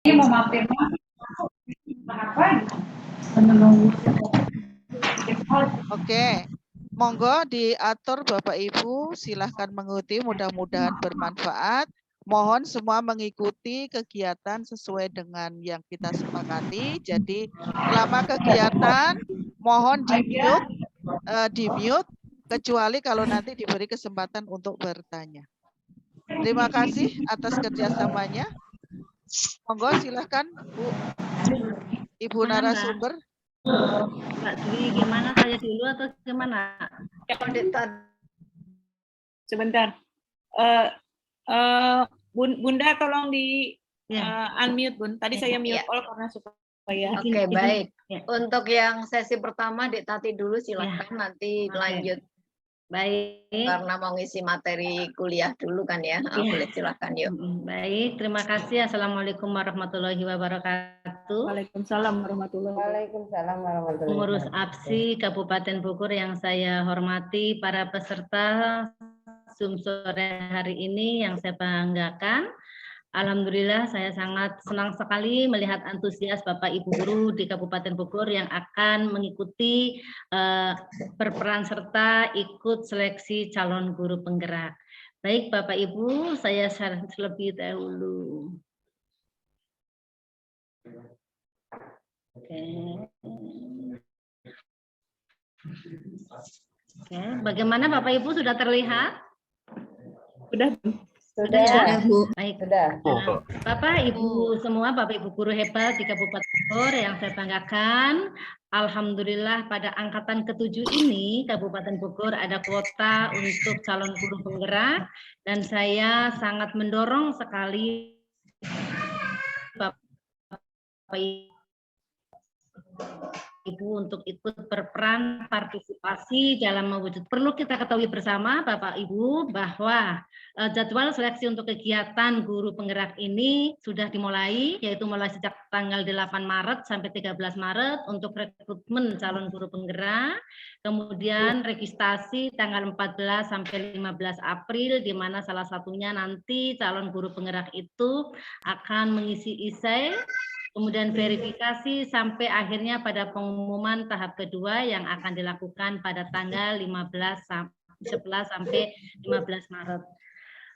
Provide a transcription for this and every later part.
Ini mau mampir apa? Menunggu. Oke, monggo diatur Bapak Ibu, silahkan mengikuti, mudah-mudahan bermanfaat. Mohon semua mengikuti kegiatan sesuai dengan yang kita sepakati. Jadi selama kegiatan mohon di-mute, kecuali kalau nanti diberi kesempatan untuk bertanya. Terima kasih atas kerjasamanya. Monggo silahkan Bu, Ibu narasumber. Mbak Dwi, gimana, saya dulu atau gimana? Sebentar. Bunda tolong di unmute, Bun. Tadi saya mute all karena supaya. Oke, baik. Untuk yang sesi pertama Dik Tati dulu silakan, nanti lanjut. Baik. Karena mau ngisi materi kuliah dulu kan ya. Boleh silakan yuk. Baik, terima kasih. Assalamualaikum warahmatullahi wabarakatuh. Waalaikumsalam warahmatullahi wabarakatuh. Pengurus APSI Kabupaten Bogor yang saya hormati, para peserta Zoom sore hari ini yang saya banggakan. Alhamdulillah saya sangat senang sekali melihat antusias Bapak Ibu guru di Kabupaten Bogor yang akan mengikuti berperan serta ikut seleksi calon guru penggerak. Baik Bapak Ibu, saya terlebih dahulu. Oke, bagaimana Bapak Ibu, sudah terlihat? Sudah ya? Bu. Baik. Sudah. Bapak, Ibu semua, Bapak Ibu guru hebat di Kabupaten Bogor yang saya banggakan. Alhamdulillah pada angkatan ke-7 ini Kabupaten Bogor ada kuota untuk calon guru penggerak dan saya sangat mendorong sekali Bapak Ibu untuk ikut berperan partisipasi dalam mewujud. Perlu kita ketahui bersama Bapak Ibu bahwa jadwal seleksi untuk kegiatan guru penggerak ini sudah dimulai, yaitu mulai sejak tanggal 8 Maret sampai 13 Maret untuk rekrutmen calon guru penggerak, kemudian registrasi tanggal 14 sampai 15 April, di mana salah satunya nanti calon guru penggerak itu akan mengisi esai, kemudian verifikasi sampai akhirnya pada pengumuman tahap kedua yang akan dilakukan pada tanggal 11 sampai 15 Maret.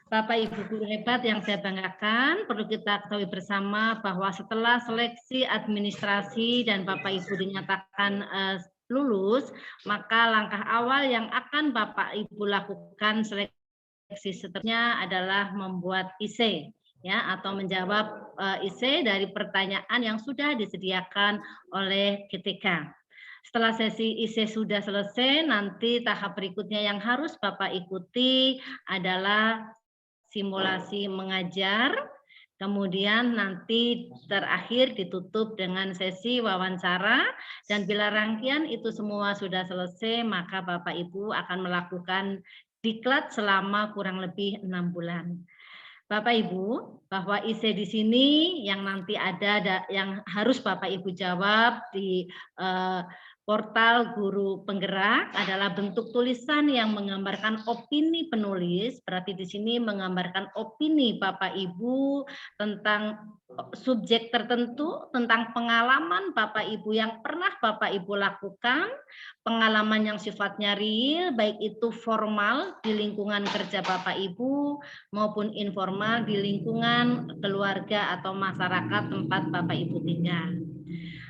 Bapak Ibu guru hebat yang saya banggakan, perlu kita ketahui bersama bahwa setelah seleksi administrasi dan Bapak Ibu dinyatakan lulus, maka langkah awal yang akan Bapak Ibu lakukan seleksi seterusnya adalah membuat IC. Ya, atau menjawab IC dari pertanyaan yang sudah disediakan oleh GTK. Setelah sesi IC sudah selesai, nanti tahap berikutnya yang harus Bapak ikuti adalah simulasi mengajar, kemudian nanti terakhir ditutup dengan sesi wawancara, dan bila rangkaian itu semua sudah selesai, maka Bapak Ibu akan melakukan diklat selama kurang lebih 6 bulan. Bapak Ibu, bahwa IC di sini yang nanti ada yang harus Bapak Ibu jawab di portal guru penggerak adalah bentuk tulisan yang menggambarkan opini penulis. Berarti di sini menggambarkan opini Bapak Ibu tentang subjek tertentu, tentang pengalaman Bapak Ibu yang pernah Bapak Ibu lakukan, pengalaman yang sifatnya real, baik itu formal di lingkungan kerja Bapak Ibu maupun informal di lingkungan keluarga atau masyarakat tempat Bapak Ibu tinggal.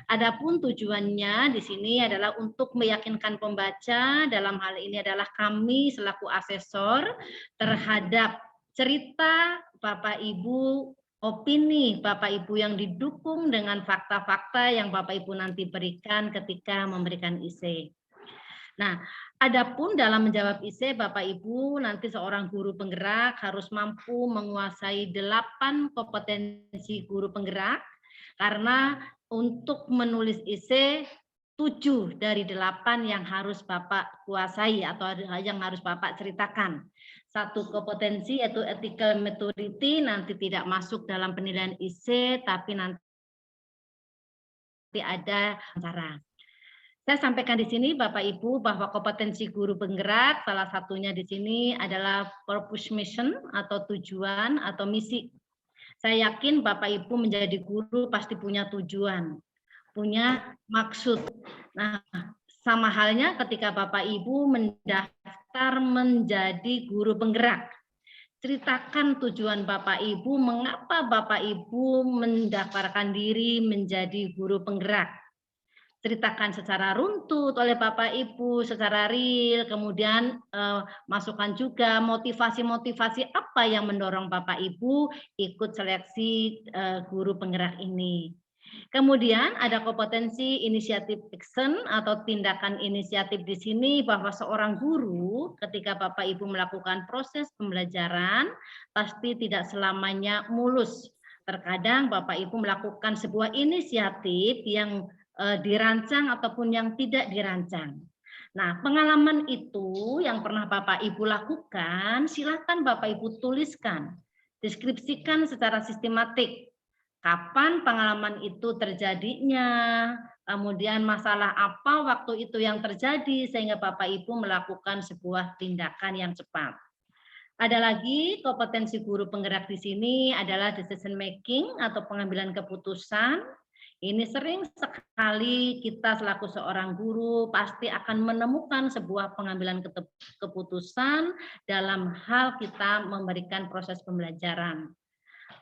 Adapun tujuannya di sini adalah untuk meyakinkan pembaca, dalam hal ini adalah kami selaku asesor terhadap cerita Bapak Ibu, opini Bapak Ibu yang didukung dengan fakta-fakta yang Bapak Ibu nanti berikan ketika memberikan IC. Nah, adapun dalam menjawab IC, Bapak Ibu nanti seorang guru penggerak harus mampu menguasai 8 kompetensi guru penggerak, karena untuk menulis IC 7 dari 8 yang harus Bapak kuasai atau yang harus Bapak ceritakan. Satu kompetensi yaitu ethical maturity nanti tidak masuk dalam penilaian IC, tapi nanti ada cara. Saya sampaikan di sini Bapak Ibu bahwa kompetensi guru penggerak salah satunya di sini adalah purpose mission atau tujuan atau misi. Saya yakin Bapak Ibu menjadi guru pasti punya tujuan, punya maksud. Nah, sama halnya ketika Bapak Ibu mendaftar menjadi guru penggerak. Ceritakan tujuan Bapak Ibu, mengapa Bapak Ibu mendaftarkan diri menjadi guru penggerak. Ceritakan secara runtut oleh Bapak Ibu, secara real, kemudian masukkan juga motivasi-motivasi apa yang mendorong Bapak Ibu ikut seleksi guru penggerak ini. Kemudian ada kompetensi inisiatif action atau tindakan inisiatif di sini, bahwa seorang guru ketika Bapak Ibu melakukan proses pembelajaran pasti tidak selamanya mulus. Terkadang Bapak Ibu melakukan sebuah inisiatif yang dirancang ataupun yang tidak dirancang. Nah, pengalaman itu yang pernah Bapak Ibu lakukan, silakan Bapak Ibu tuliskan, deskripsikan secara sistematik. Kapan pengalaman itu terjadinya, kemudian masalah apa waktu itu yang terjadi sehingga Bapak Ibu melakukan sebuah tindakan yang cepat. Ada lagi kompetensi guru penggerak di sini adalah decision making atau pengambilan keputusan. Ini sering sekali kita selaku seorang guru pasti akan menemukan sebuah pengambilan keputusan dalam hal kita memberikan proses pembelajaran.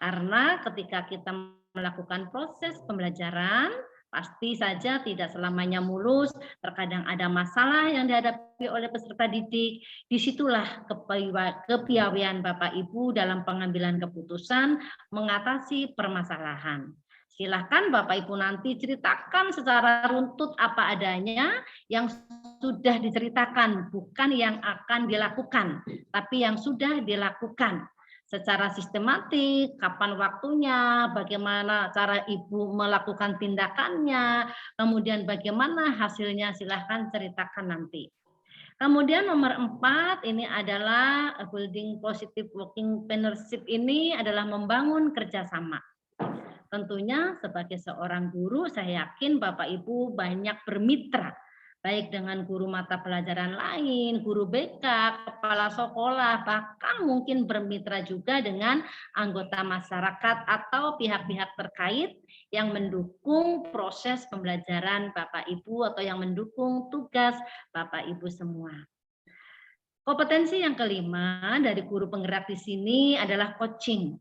Karena ketika kita melakukan proses pembelajaran, pasti saja tidak selamanya mulus, terkadang ada masalah yang dihadapi oleh peserta didik. Disitulah kepiawaian Bapak Ibu dalam pengambilan keputusan mengatasi permasalahan. Silahkan Bapak Ibu nanti ceritakan secara runtut apa adanya yang sudah diceritakan, bukan yang akan dilakukan, tapi yang sudah dilakukan. Secara sistematik, kapan waktunya, bagaimana cara Ibu melakukan tindakannya, kemudian bagaimana hasilnya, silahkan ceritakan nanti. Kemudian nomor 4 ini adalah building positive working partnership, ini adalah membangun kerjasama. Tentunya sebagai seorang guru, saya yakin Bapak Ibu banyak bermitra, baik dengan guru mata pelajaran lain, guru BK, kepala sekolah, bahkan mungkin bermitra juga dengan anggota masyarakat atau pihak-pihak terkait yang mendukung proses pembelajaran Bapak Ibu atau yang mendukung tugas Bapak Ibu semua. Kompetensi yang kelima dari guru penggerak di sini adalah coaching.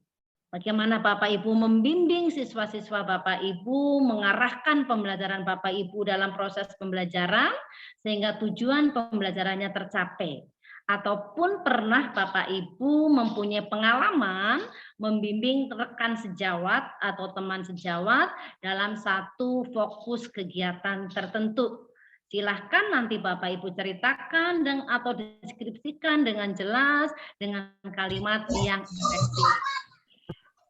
Bagaimana Bapak Ibu membimbing siswa-siswa Bapak Ibu, mengarahkan pembelajaran Bapak Ibu dalam proses pembelajaran sehingga tujuan pembelajarannya tercapai. Ataupun pernah Bapak Ibu mempunyai pengalaman membimbing rekan sejawat atau teman sejawat dalam satu fokus kegiatan tertentu. Silahkan nanti Bapak Ibu ceritakan atau deskripsikan dengan jelas dengan kalimat yang efektif.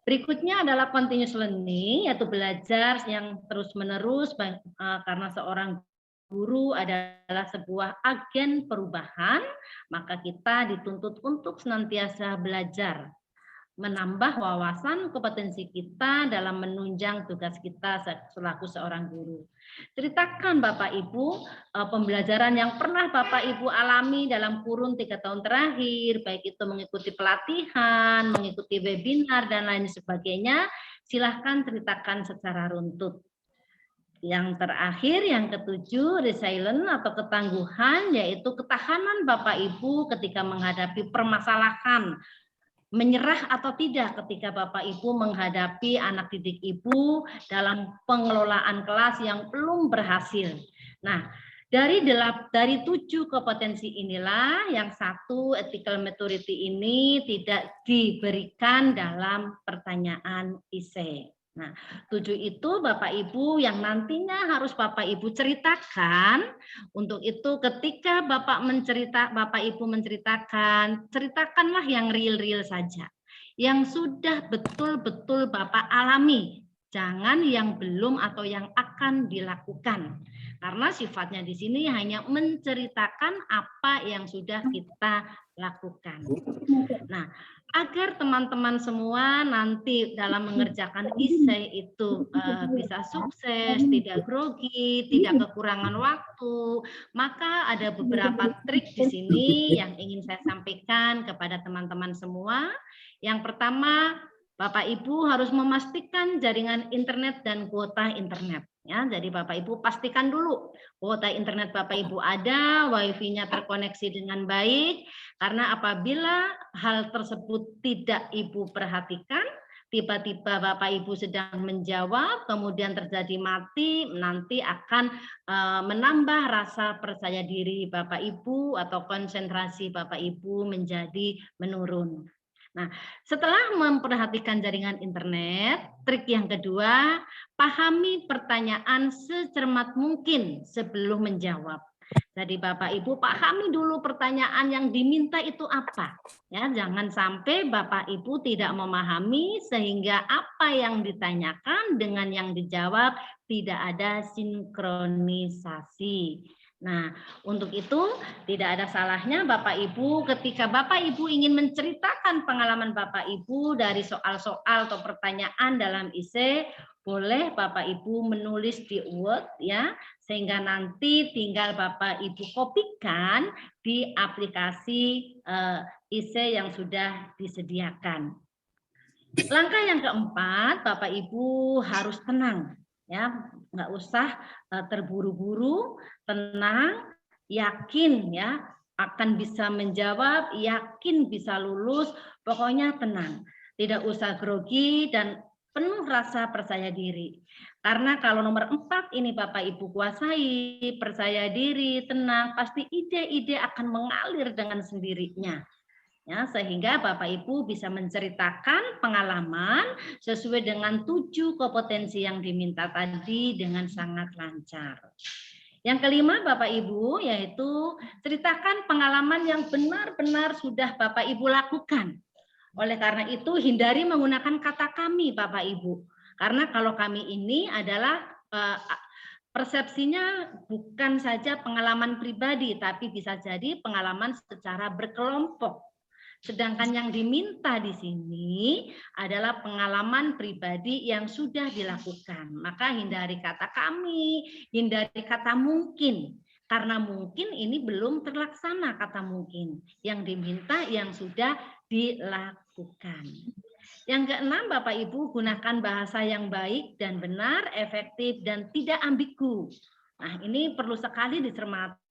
Berikutnya adalah continuous learning, yaitu belajar yang terus-menerus, karena seorang guru adalah sebuah agen perubahan, maka kita dituntut untuk senantiasa belajar, menambah wawasan kompetensi kita dalam menunjang tugas kita selaku seorang guru. Ceritakan Bapak Ibu pembelajaran yang pernah Bapak Ibu alami dalam kurun 3 tahun terakhir, baik itu mengikuti pelatihan, mengikuti webinar, dan lain sebagainya. Silahkan ceritakan secara runtut. Yang terakhir, yang ketujuh, resilience atau ketangguhan, yaitu ketahanan Bapak Ibu ketika menghadapi permasalahan, menyerah atau tidak ketika Bapak Ibu menghadapi anak didik Ibu dalam pengelolaan kelas yang belum berhasil. Nah, dari 7 kompetensi inilah yang 1 ethical maturity ini tidak diberikan dalam pertanyaan essay. Nah, 7 itu Bapak Ibu yang nantinya harus Bapak Ibu ceritakan. Untuk itu ketika Bapak Ibu menceritakan, ceritakanlah yang real-real saja. Yang sudah betul-betul Bapak alami. Jangan yang belum atau yang akan dilakukan. Karena sifatnya di sini hanya menceritakan apa yang sudah kita lakukan. Nah, agar teman-teman semua nanti dalam mengerjakan essay itu bisa sukses, tidak grogi, tidak kekurangan waktu, maka ada beberapa trik di sini yang ingin saya sampaikan kepada teman-teman semua. Yang pertama, Bapak Ibu harus memastikan jaringan internet dan kuota internet. Ya, jadi Bapak Ibu pastikan dulu kuota internet Bapak Ibu ada, wifi-nya terkoneksi dengan baik, karena apabila hal tersebut tidak Ibu perhatikan, tiba-tiba Bapak Ibu sedang menjawab, kemudian terjadi mati, nanti akan menambah rasa percaya diri Bapak Ibu atau konsentrasi Bapak Ibu menjadi menurun. Nah, setelah memperhatikan jaringan internet, trik yang kedua, pahami pertanyaan secermat mungkin sebelum menjawab. Jadi Bapak Ibu pahami dulu pertanyaan yang diminta itu apa. Ya, jangan sampai Bapak Ibu tidak memahami sehingga apa yang ditanyakan dengan yang dijawab tidak ada sinkronisasi. Nah, untuk itu tidak ada salahnya Bapak Ibu ketika Bapak Ibu ingin menceritakan pengalaman Bapak Ibu dari soal-soal atau pertanyaan dalam IC, boleh Bapak Ibu menulis di Word ya, sehingga nanti tinggal Bapak Ibu kopikan di aplikasi IC yang sudah disediakan. Langkah yang keempat, Bapak Ibu harus tenang. Ya, nggak usah terburu-buru, tenang, yakin ya akan bisa menjawab, yakin bisa lulus, pokoknya tenang. Tidak usah grogi dan penuh rasa percaya diri. Karena kalau nomor 4 ini Bapak Ibu kuasai, percaya diri, tenang, pasti ide-ide akan mengalir dengan sendirinya. Ya, sehingga Bapak Ibu bisa menceritakan pengalaman sesuai dengan 7 kompetensi yang diminta tadi dengan sangat lancar. Yang kelima Bapak Ibu yaitu ceritakan pengalaman yang benar-benar sudah Bapak Ibu lakukan. Oleh karena itu hindari menggunakan kata kami Bapak Ibu. Karena kalau kami ini adalah persepsinya bukan saja pengalaman pribadi tapi bisa jadi pengalaman secara berkelompok. Sedangkan yang diminta di sini adalah pengalaman pribadi yang sudah dilakukan. Maka hindari kata kami, hindari kata mungkin. Karena mungkin ini belum terlaksana kata mungkin. Yang diminta yang sudah dilakukan. Yang keenam Bapak Ibu gunakan bahasa yang baik dan benar, efektif dan tidak ambigu. Nah ini perlu sekali dicermati.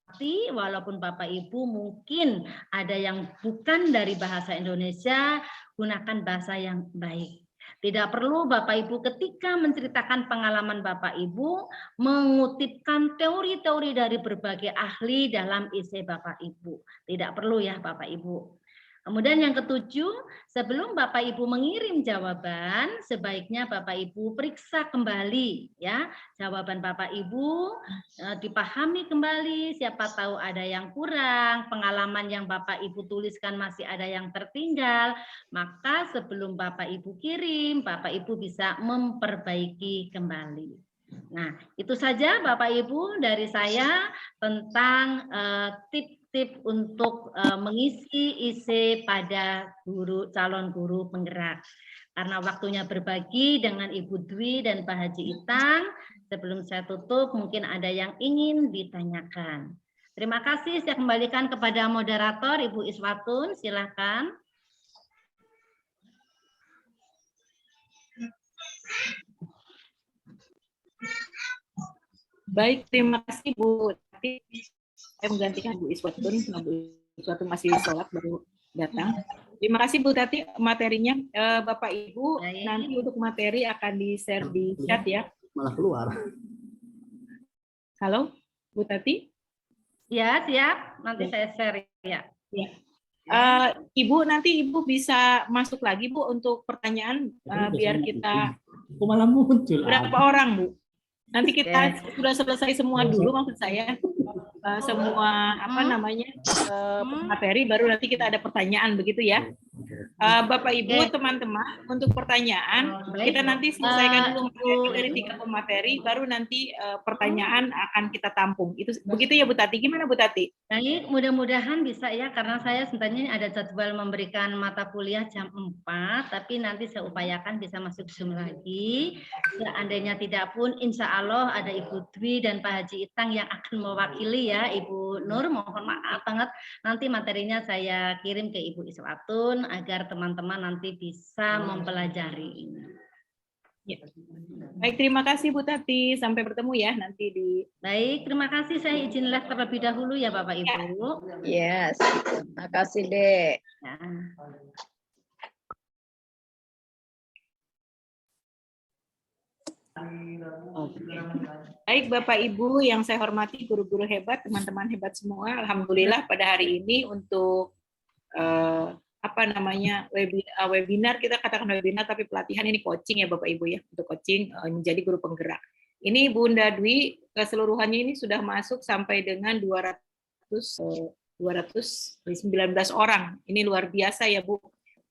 Walaupun Bapak Ibu mungkin ada yang bukan dari bahasa Indonesia, gunakan bahasa yang baik. Tidak perlu Bapak Ibu ketika menceritakan pengalaman Bapak Ibu mengutipkan teori-teori dari berbagai ahli dalam IC Bapak Ibu. Tidak perlu ya Bapak Ibu. Kemudian yang ketujuh, sebelum Bapak Ibu mengirim jawaban, sebaiknya Bapak Ibu periksa kembali ya jawaban Bapak Ibu, dipahami kembali, siapa tahu ada yang kurang, pengalaman yang Bapak Ibu tuliskan masih ada yang tertinggal, maka sebelum Bapak Ibu kirim, Bapak Ibu bisa memperbaiki kembali. Nah, itu saja Bapak Ibu dari saya tentang tip-tip untuk mengisi IC pada calon guru penggerak. Karena waktunya berbagi dengan Ibu Dwi dan Pak Haji Itang, sebelum saya tutup mungkin ada yang ingin ditanyakan. Terima kasih, saya kembalikan kepada moderator Ibu Iswatun, silakan. Baik, terima kasih Bu. Saya menggantikan Bu Iswatun, Bu Iswatun masih sholat baru datang. Terima kasih Bu Tati materinya. Bapak Ibu, nanti untuk materi akan di-share di chat ya. Malah keluar. Halo, Bu Tati? Ya, siap. Nanti saya share ya. Ya. Ibu, nanti Ibu bisa masuk lagi Bu untuk pertanyaan biar kita malah muncul. berapa orang Bu? Nanti kita sudah selesai semua dulu maksud saya. Semua apa namanya materi baru nanti kita ada pertanyaan begitu ya. Bapak Ibu teman-teman untuk pertanyaan kita nanti selesaikan dulu dari 3 pemateri baru nanti pertanyaan akan kita tampung. Itu begitu ya Bu Tati. Gimana Bu Tati? Baik, mudah-mudahan bisa ya karena saya sebenarnya ada jadwal memberikan mata kuliah jam 4 tapi nanti saya upayakan bisa masuk Zoom lagi. Seandainya tidak pun insya Allah ada Ibu Dwi dan Pak Haji Itang yang akan mewakili ya Ibu Nur, mohon maaf banget nanti materinya saya kirim ke Ibu Iswatun agar teman-teman nanti bisa mempelajari ini. Ya. Baik, terima kasih Bu Tati. Sampai bertemu ya nanti di. Baik, terima kasih. Saya izin live terlebih dahulu ya Bapak Ibu. Yes, terima kasih Dek. Ya. Baik Bapak Ibu yang saya hormati, guru-guru hebat, teman-teman hebat semua. Alhamdulillah pada hari ini untuk webinar, kita katakan webinar tapi pelatihan ini coaching ya Bapak Ibu ya, untuk coaching menjadi guru penggerak. Ini Bunda Dwi keseluruhannya ini sudah masuk sampai dengan 219 orang. Ini luar biasa ya Bu.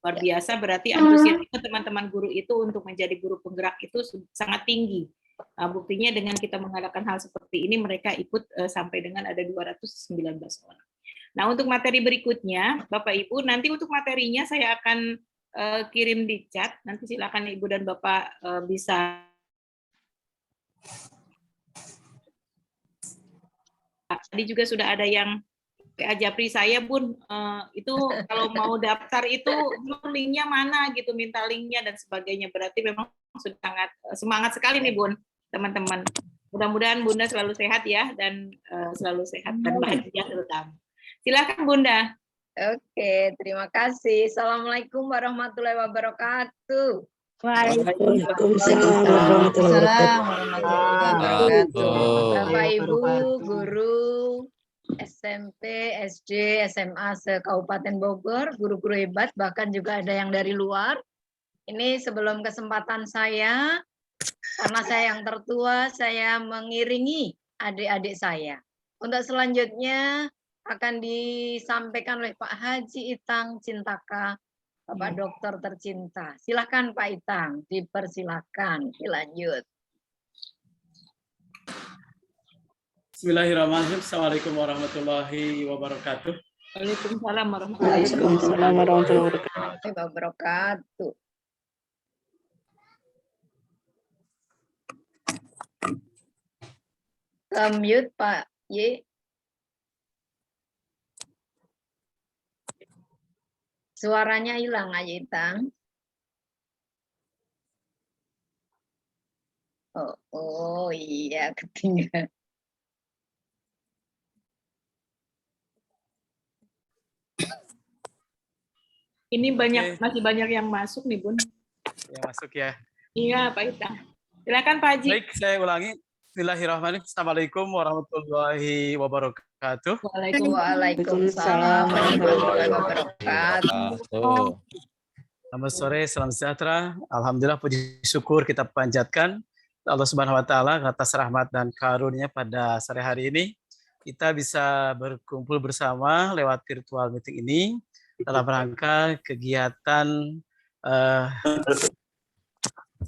Luar biasa, berarti antusiasme teman-teman guru itu untuk menjadi guru penggerak itu sangat tinggi. Buktinya dengan kita mengadakan hal seperti ini, mereka ikut sampai dengan ada 219 orang. Nah, untuk materi berikutnya, Bapak Ibu, nanti untuk materinya saya akan kirim di chat. Nanti silakan Ibu dan Bapak bisa. Tadi juga sudah ada yang PA Japri saya, Bun, itu kalau mau daftar itu linknya mana gitu, minta linknya dan sebagainya. Berarti memang sudah sangat semangat sekali nih, Bun, teman-teman. Mudah-mudahan Bunda selalu sehat ya, dan selalu sehat dan bahagia terutama. Silakan Bunda. Oke, terima kasih. Assalamualaikum warahmatullahi wabarakatuh. Waalaikumsalam warahmatullahi wabarakatuh. Bapak Ibu, guru SMP, SD, SMA se-Kabupaten Bogor, guru-guru hebat, bahkan juga ada yang dari luar. Ini sebelum kesempatan saya, karena saya yang tertua, saya mengiringi adik-adik saya. Untuk selanjutnya akan disampaikan oleh Pak Haji Itang Cintaka, Bapak Dokter tercinta. Silakan Pak Itang, dipersilakan. Dilanjut. Bismillahirrahmanirrahim. Assalamualaikum warahmatullahi wabarakatuh. Waalaikumsalam warahmatullahi wabarakatuh. Mute Pak Y. Suaranya hilang aja Itang. Oh iya, ketinggalan. Ini masih banyak yang masuk nih, Bun. Yang masuk ya. Iya, Pak Itang. Silakan Pak Haji. Baik, saya ulangi. Bismillahirrahmanirrahim. Assalamualaikum warahmatullahi wabarakatuh. Waalaikumsalam warahmatullahi wabarakatuh. Selamat sore, salam sejahtera. Alhamdulillah, puji syukur kita panjatkan Allah Subhanahu wa taala atas rahmat dan karunia pada sore hari ini. Kita bisa berkumpul bersama lewat virtual meeting ini dalam rangka kegiatan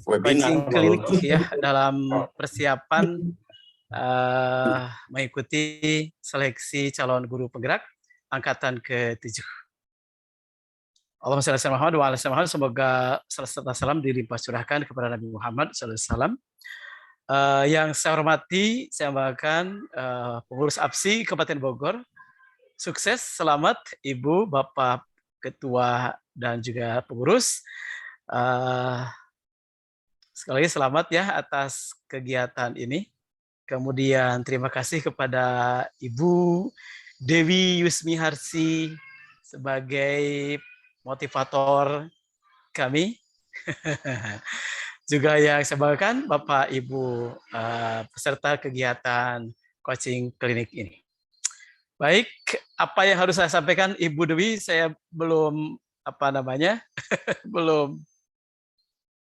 coaching klinik ya, dalam persiapan mengikuti seleksi calon guru penggerak angkatan ke-7. Allahumma shalli ala Muhammad wa ala ali Muhammad. Semoga salam dilimpah curahkan kepada Nabi Muhammad sallallahu alaihi wasallam. Yang saya hormati, saya banggakan pengurus APSI Kabupaten Bogor. Sukses, selamat Ibu, Bapak Ketua dan juga pengurus. Sekali lagi selamat ya atas kegiatan ini. Kemudian terima kasih kepada Ibu Dewi Yusmi Harsi sebagai motivator kami. Juga yang saya banggakan Bapak Ibu peserta kegiatan coaching klinik ini. Baik, apa yang harus saya sampaikan Ibu Dewi, saya belum belum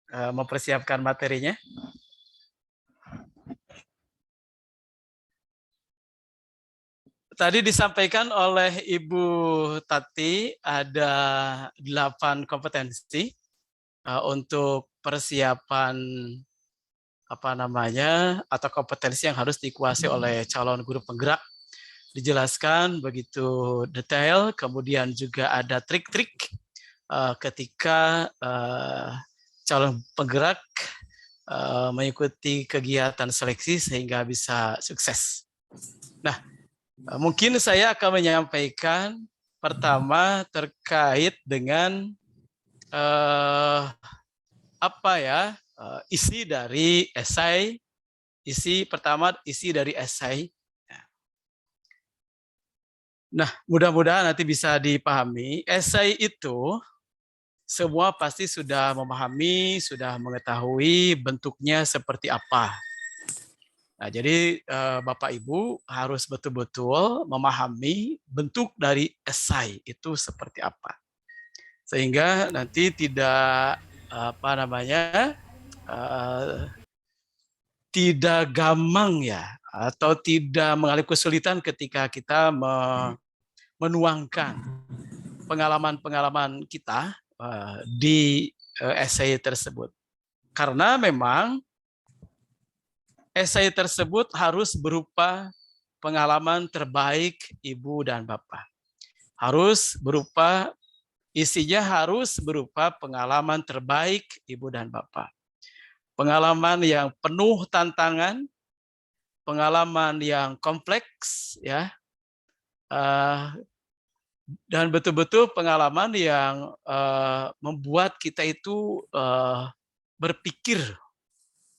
mempersiapkan materinya. Tadi disampaikan oleh Ibu Tati ada 8 kompetensi untuk persiapan atau kompetensi yang harus dikuasai oleh calon guru penggerak. Dijelaskan begitu detail, kemudian juga ada trik-trik ketika calon penggerak mengikuti kegiatan seleksi sehingga bisa sukses. Nah, mungkin saya akan menyampaikan pertama terkait dengan apa ya isi dari esai. Pertama isi dari esai. Nah, mudah-mudahan nanti bisa dipahami. Esai itu semua pasti sudah memahami, sudah mengetahui bentuknya seperti apa. Nah, jadi Bapak Ibu harus betul-betul memahami bentuk dari esai itu seperti apa. Sehingga nanti tidak tidak gampang ya, atau tidak mengalami kesulitan ketika kita menuangkan pengalaman-pengalaman kita di esai tersebut. Karena memang esai tersebut harus berupa pengalaman terbaik Ibu dan Bapak. Isinya harus berupa pengalaman terbaik Ibu dan Bapak. Pengalaman yang penuh tantangan, pengalaman yang kompleks, ya, dan betul-betul pengalaman yang membuat kita itu berpikir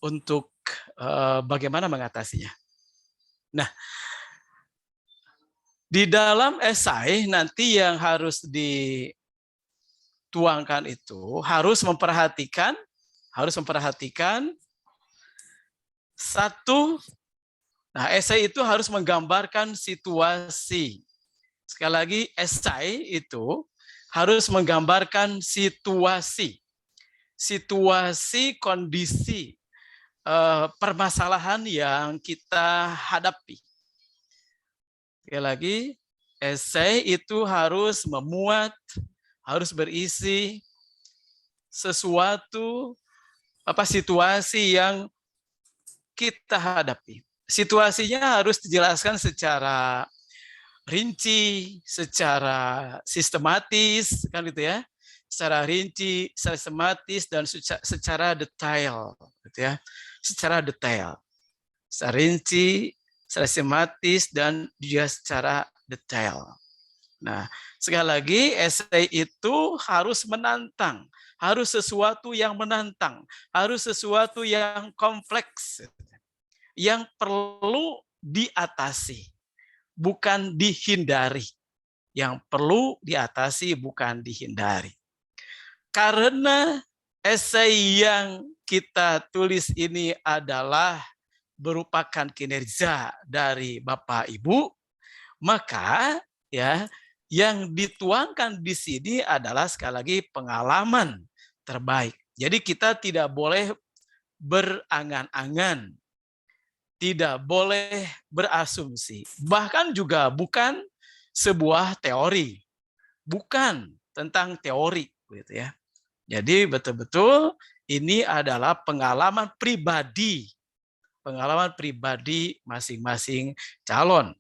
untuk bagaimana mengatasinya. Nah, di dalam esai nanti yang harus dituangkan itu harus memperhatikan satu. Nah, esai itu harus menggambarkan situasi. Sekali lagi, esai itu harus menggambarkan situasi kondisi permasalahan yang kita hadapi. Sekali lagi, esai itu harus memuat, harus berisi sesuatu situasi yang kita hadapi. Situasinya harus dijelaskan secara rinci, secara sistematis, kan gitu ya, secara rinci, sistematis, dan secara detail, gitu ya, secara rinci, secara sistematis, dan juga secara detail. Nah, sekali lagi, esai itu harus menantang, harus sesuatu yang menantang, harus sesuatu yang kompleks, yang perlu diatasi, bukan dihindari. Yang perlu diatasi, bukan dihindari. Karena esai yang kita tulis ini adalah merupakan kinerja dari Bapak Ibu, maka ya yang dituangkan di sini adalah sekali lagi pengalaman terbaik. Jadi kita tidak boleh berangan-angan, tidak boleh berasumsi, bahkan juga bukan sebuah teori, bukan tentang teori, gitu ya. Jadi betul-betul ini adalah pengalaman pribadi masing-masing calon.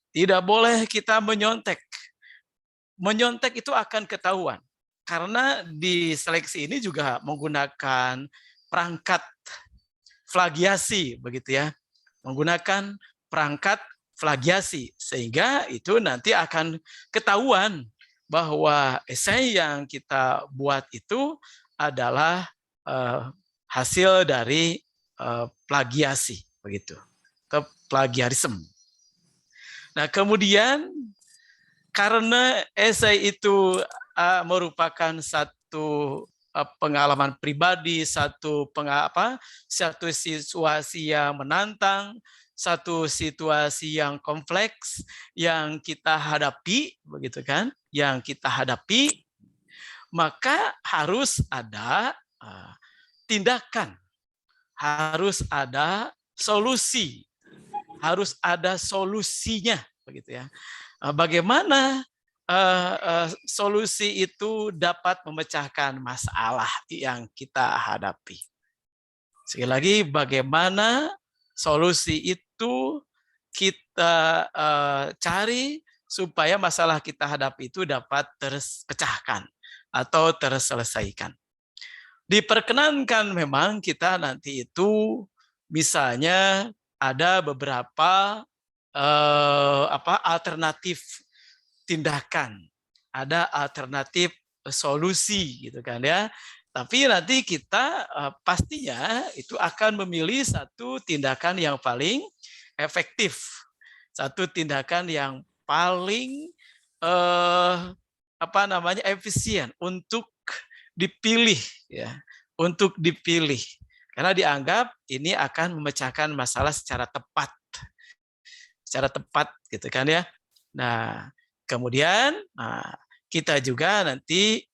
Tidak boleh kita menyontek. Menyontek itu akan ketahuan. Karena di seleksi ini juga menggunakan perangkat plagiasi, begitu ya. Menggunakan perangkat plagiasi. Sehingga itu nanti akan ketahuan bahwa esai yang kita buat itu adalah hasil dari plagiasi, begitu. Atau plagiarisme. Nah, kemudian karena esai itu merupakan satu pengalaman pribadi, satu situasi yang menantang, satu situasi yang kompleks yang kita hadapi, begitu kan? Yang kita hadapi, maka harus ada tindakan, harus ada solusi, harus ada solusinya, begitu ya. Bagaimana solusi itu dapat memecahkan masalah yang kita hadapi. Sekali lagi, bagaimana solusi itu kita cari supaya masalah kita hadapi itu dapat terpecahkan atau terselesaikan. Diperkenankan memang kita nanti itu misalnya ada beberapa alternatif tindakan, ada alternatif solusi gitu kan ya. Tapi nanti kita pastinya itu akan memilih satu tindakan yang paling efektif, satu tindakan yang paling efisien untuk dipilih ya, untuk dipilih karena dianggap ini akan memecahkan masalah secara tepat gitu kan ya. Nah kemudian kita juga nanti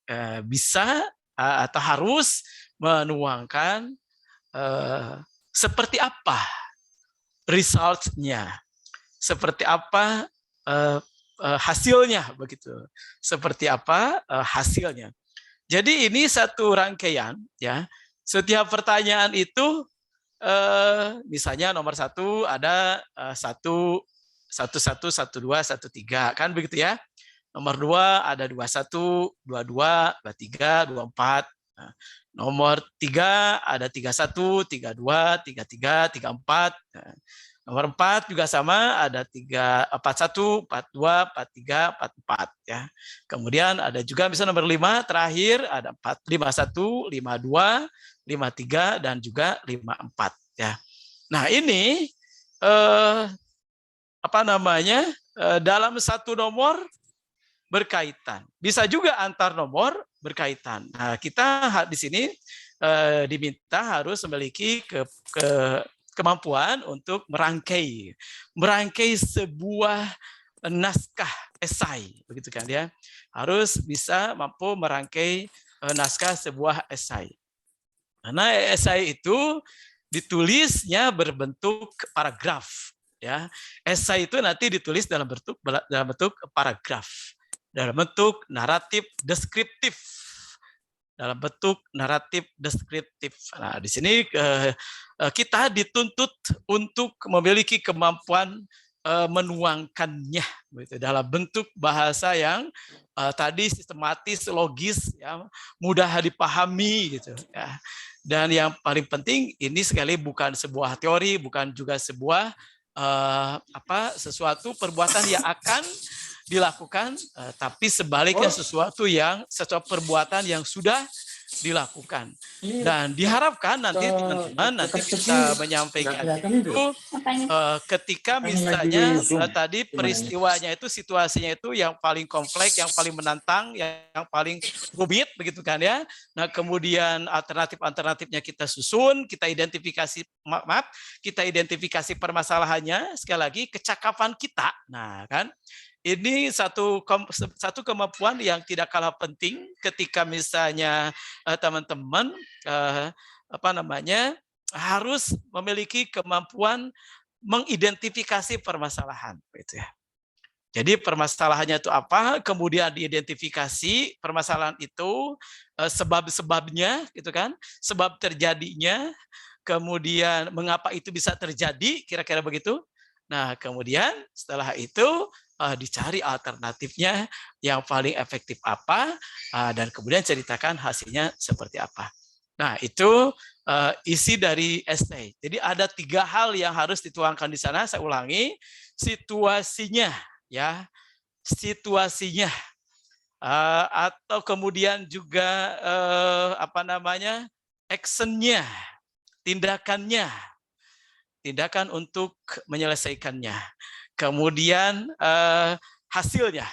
bisa atau harus menuangkan seperti apa results-nya, seperti apa hasilnya begitu, seperti apa hasilnya. Jadi ini satu rangkaian ya. Setiap pertanyaan itu misalnya nomor 1 ada 1, 11, 12, 13 kan begitu ya. Nomor 2 ada 21, 22, 23, 24. Nah, nomor 3 ada 31, 32, 33, 34. Nah, nomor 4 juga sama ada 41, 42, 43, 44 ya. Kemudian ada juga misalnya nomor 5 terakhir ada 51, 52, 53 dan juga 54 ya. Nah, ini dalam satu nomor berkaitan. Bisa juga antar nomor berkaitan. Nah, kita di sini diminta harus memiliki kemampuan untuk merangkai sebuah naskah esai, begitu kan ya. Harus bisa mampu merangkai naskah sebuah esai. Karena esai itu ditulisnya berbentuk paragraf ya. Esai itu nanti ditulis dalam bentuk paragraf, dalam bentuk naratif deskriptif. Dalam bentuk naratif deskriptif. Nah, di sini kita dituntut untuk memiliki kemampuan menuangkannya gitu, dalam bentuk bahasa yang tadi sistematis, logis, ya, mudah dipahami gitu ya. Dan yang paling penting ini sekali bukan sebuah teori, bukan juga sebuah sesuatu perbuatan yang akan dilakukan, tapi sebaliknya sesuatu perbuatan yang sudah dilakukan. Dan diharapkan nanti teman-teman bisa menyampaikan itu ketika misalnya tadi peristiwanya itu, situasinya itu yang paling kompleks, yang paling menantang, yang paling rumit begitu kan ya. Nah, kemudian alternatifnya kita susun, kita identifikasi permasalahannya, sekali lagi kecakapan kita. Nah, kan ini satu kemampuan yang tidak kalah penting ketika misalnya teman-teman harus memiliki kemampuan mengidentifikasi permasalahan gitu ya. Jadi permasalahannya itu apa, kemudian diidentifikasi permasalahan itu, sebab-sebabnya gitu kan, sebab terjadinya, kemudian mengapa itu bisa terjadi, kira-kira begitu. Nah, kemudian setelah itu dicari alternatifnya yang paling efektif apa, dan kemudian ceritakan hasilnya seperti apa. Nah, itu isi dari essay. Jadi ada 3 hal yang harus dituangkan di sana. Saya ulangi, situasinya, ya, situasinya, atau kemudian juga actionnya, tindakannya, tindakan untuk menyelesaikannya. Kemudian hasilnya.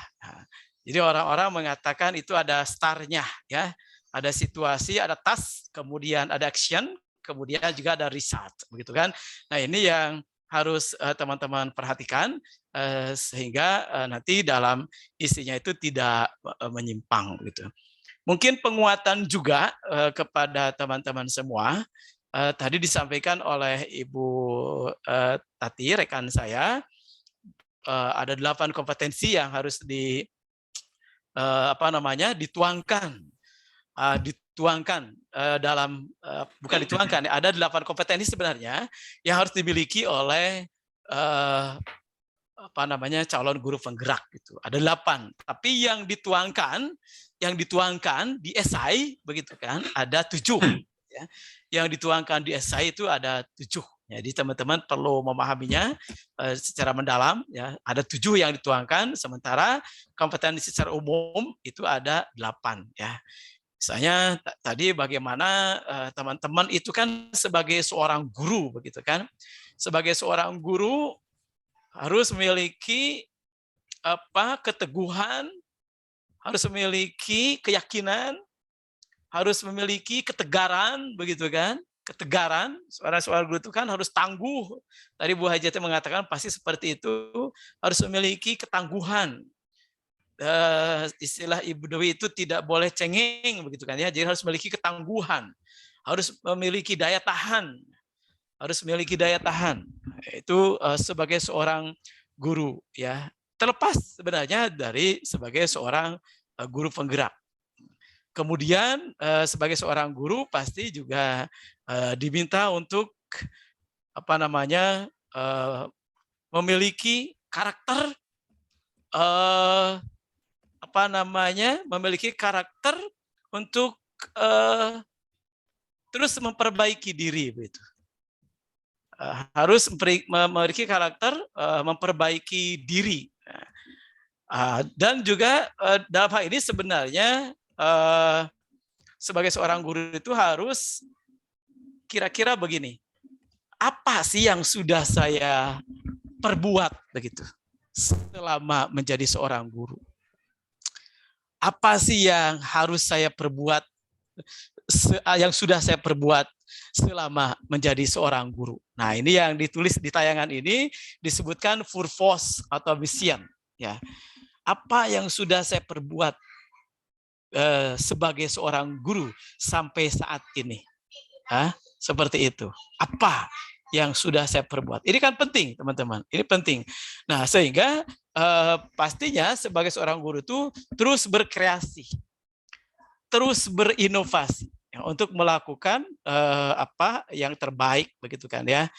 Jadi orang-orang mengatakan itu ada star-nya, ya. Ada situasi, ada task, kemudian ada action, kemudian juga ada result, begitu kan? Nah, ini yang harus teman-teman perhatikan sehingga nanti dalam isinya itu tidak menyimpang, gitu. Mungkin penguatan juga kepada teman-teman semua. Tadi disampaikan oleh Ibu Tati, rekan saya, ada 8 kompetensi yang harus dituangkan dalam, bukan dituangkan, ada 8 kompetensi sebenarnya yang harus dimiliki oleh calon guru penggerak gitu. Ada 8, tapi yang dituangkan di esai begitu kan ada 7 ya. Yang dituangkan di esai itu ada 7 Jadi teman-teman perlu memahaminya secara mendalam. Ya, ada 7 yang dituangkan, sementara kompetensi secara umum itu ada 8. Ya, misalnya tadi bagaimana teman-teman itu kan sebagai seorang guru, begitu kan? Sebagai seorang guru harus memiliki keteguhan, harus memiliki keyakinan, harus memiliki ketegaran, begitu kan? Ketegaran, seorang guru itu kan harus tangguh. Tadi Bu Hajati mengatakan pasti seperti itu, harus memiliki ketangguhan. Istilah Ibu Dewi itu tidak boleh cengeng, begitu kan ya. Jadi harus memiliki ketangguhan, harus memiliki daya tahan, harus memiliki daya tahan. Itu sebagai seorang guru, ya. Terlepas sebenarnya dari sebagai seorang guru penggerak. Kemudian sebagai seorang guru pasti juga diminta untuk memiliki karakter memiliki karakter untuk terus memperbaiki diri, begitu. Harus memiliki karakter memperbaiki diri. Dan juga dalam hal ini sebenarnya sebagai seorang guru itu harus kira-kira begini, apa sih yang sudah saya perbuat begitu selama menjadi seorang guru? Apa sih yang harus saya perbuat, yang sudah saya perbuat selama menjadi seorang guru? Nah, ini yang ditulis di tayangan ini disebutkan purpose atau mission, ya. Apa yang sudah saya perbuat sebagai seorang guru sampai saat ini? Seperti itu. Apa yang sudah saya perbuat? Ini kan penting, teman-teman. Ini penting. Nah, sehingga pastinya sebagai seorang guru itu terus berkreasi, terus berinovasi ya, untuk melakukan apa yang terbaik, begitu kan ya.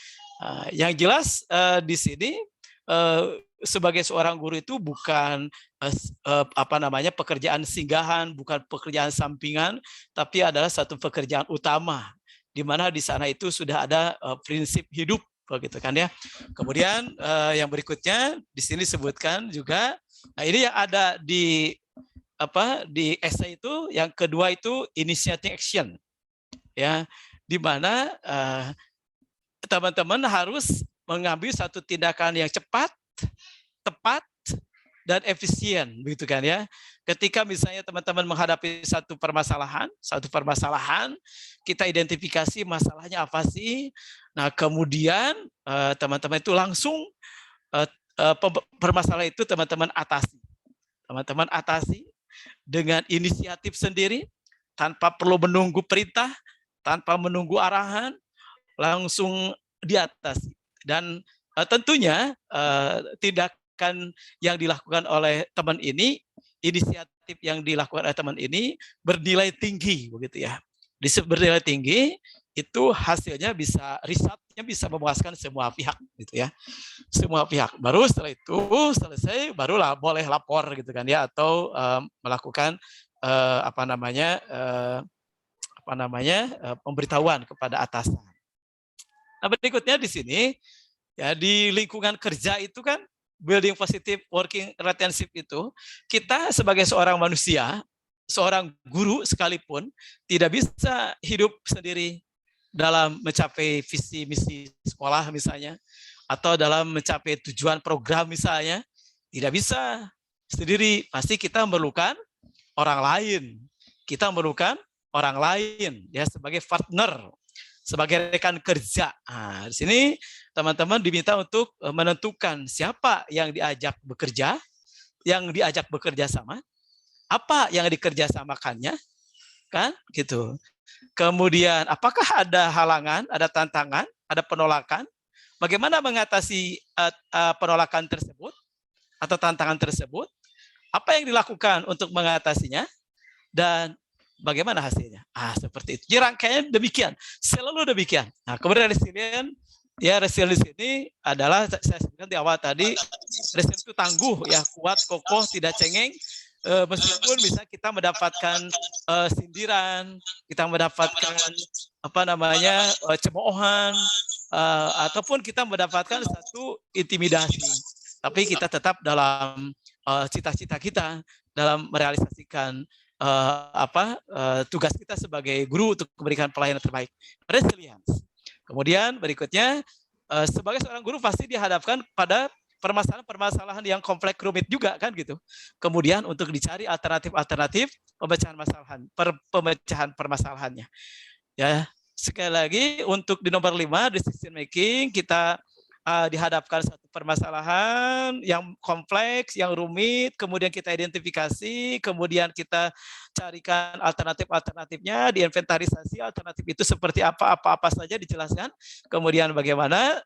Yang jelas di sini sebagai seorang guru itu bukan pekerjaan singgahan, bukan pekerjaan sampingan, tapi adalah satu pekerjaan utama, di mana di sana itu sudah ada prinsip hidup, begitu kan ya. Kemudian yang berikutnya di sini disebutkan juga, nah ini yang ada di di esai itu, yang kedua itu initiating action, ya, di mana teman-teman harus mengambil satu tindakan yang cepat, tepat, dan efisien, begitu kan ya. Ketika misalnya teman-teman menghadapi satu permasalahan, kita identifikasi masalahnya apa sih. Nah, kemudian teman-teman itu langsung permasalahan itu teman-teman atasi. Teman-teman atasi dengan inisiatif sendiri, tanpa perlu menunggu perintah, tanpa menunggu arahan, langsung diatasi. Dan tentunya tindakan yang dilakukan oleh teman ini, inisiatif yang dilakukan oleh teman ini bernilai tinggi, begitu ya. Bernilai tinggi itu hasilnya bisa, risetnya bisa memuaskan semua pihak, gitu ya. Semua pihak. Baru setelah itu selesai, barulah boleh lapor, gitu kan ya, atau melakukan pemberitahuan kepada atasan. Nah, berikutnya di sini ya, di lingkungan kerja itu kan building positive working relationship itu, kita sebagai seorang manusia, seorang guru sekalipun tidak bisa hidup sendiri dalam mencapai visi misi sekolah misalnya, atau dalam mencapai tujuan program misalnya, tidak bisa sendiri. Pasti kita memerlukan orang lain. Kita memerlukan orang lain ya, sebagai partner, sebagai rekan kerja. Nah, di sini teman-teman diminta untuk menentukan siapa yang diajak bekerja, yang diajak bekerja sama, apa yang dikerjasamakannya, kan gitu. Kemudian apakah ada halangan, ada tantangan, ada penolakan, bagaimana mengatasi penolakan tersebut atau tantangan tersebut, apa yang dilakukan untuk mengatasinya, dan bagaimana hasilnya? Seperti itu. Jadi rangkaiannya demikian, selalu demikian. Nah, kemudian resilient, ya, resilient di sini adalah saya sebutkan di awal tadi, resilient itu tangguh, ya, kuat, kokoh, tidak cengeng, meskipun bisa kita mendapatkan sindiran, kita mendapatkan cemoohan, ataupun kita mendapatkan satu intimidasi, tapi kita tetap dalam cita-cita kita dalam merealisasikan tugas kita sebagai guru untuk memberikan pelayanan terbaik. Resilience. Kemudian berikutnya, sebagai seorang guru pasti dihadapkan pada permasalahan-permasalahan yang kompleks rumit juga kan gitu. Kemudian untuk dicari alternatif pemecahan permasalahannya. Ya, sekali lagi untuk di nomor 5 decision making kita dihadapkan satu permasalahan yang kompleks, yang rumit, kemudian kita identifikasi, kemudian kita carikan alternatif-alternatifnya, diinventarisasi alternatif itu seperti apa saja dijelaskan, kemudian bagaimana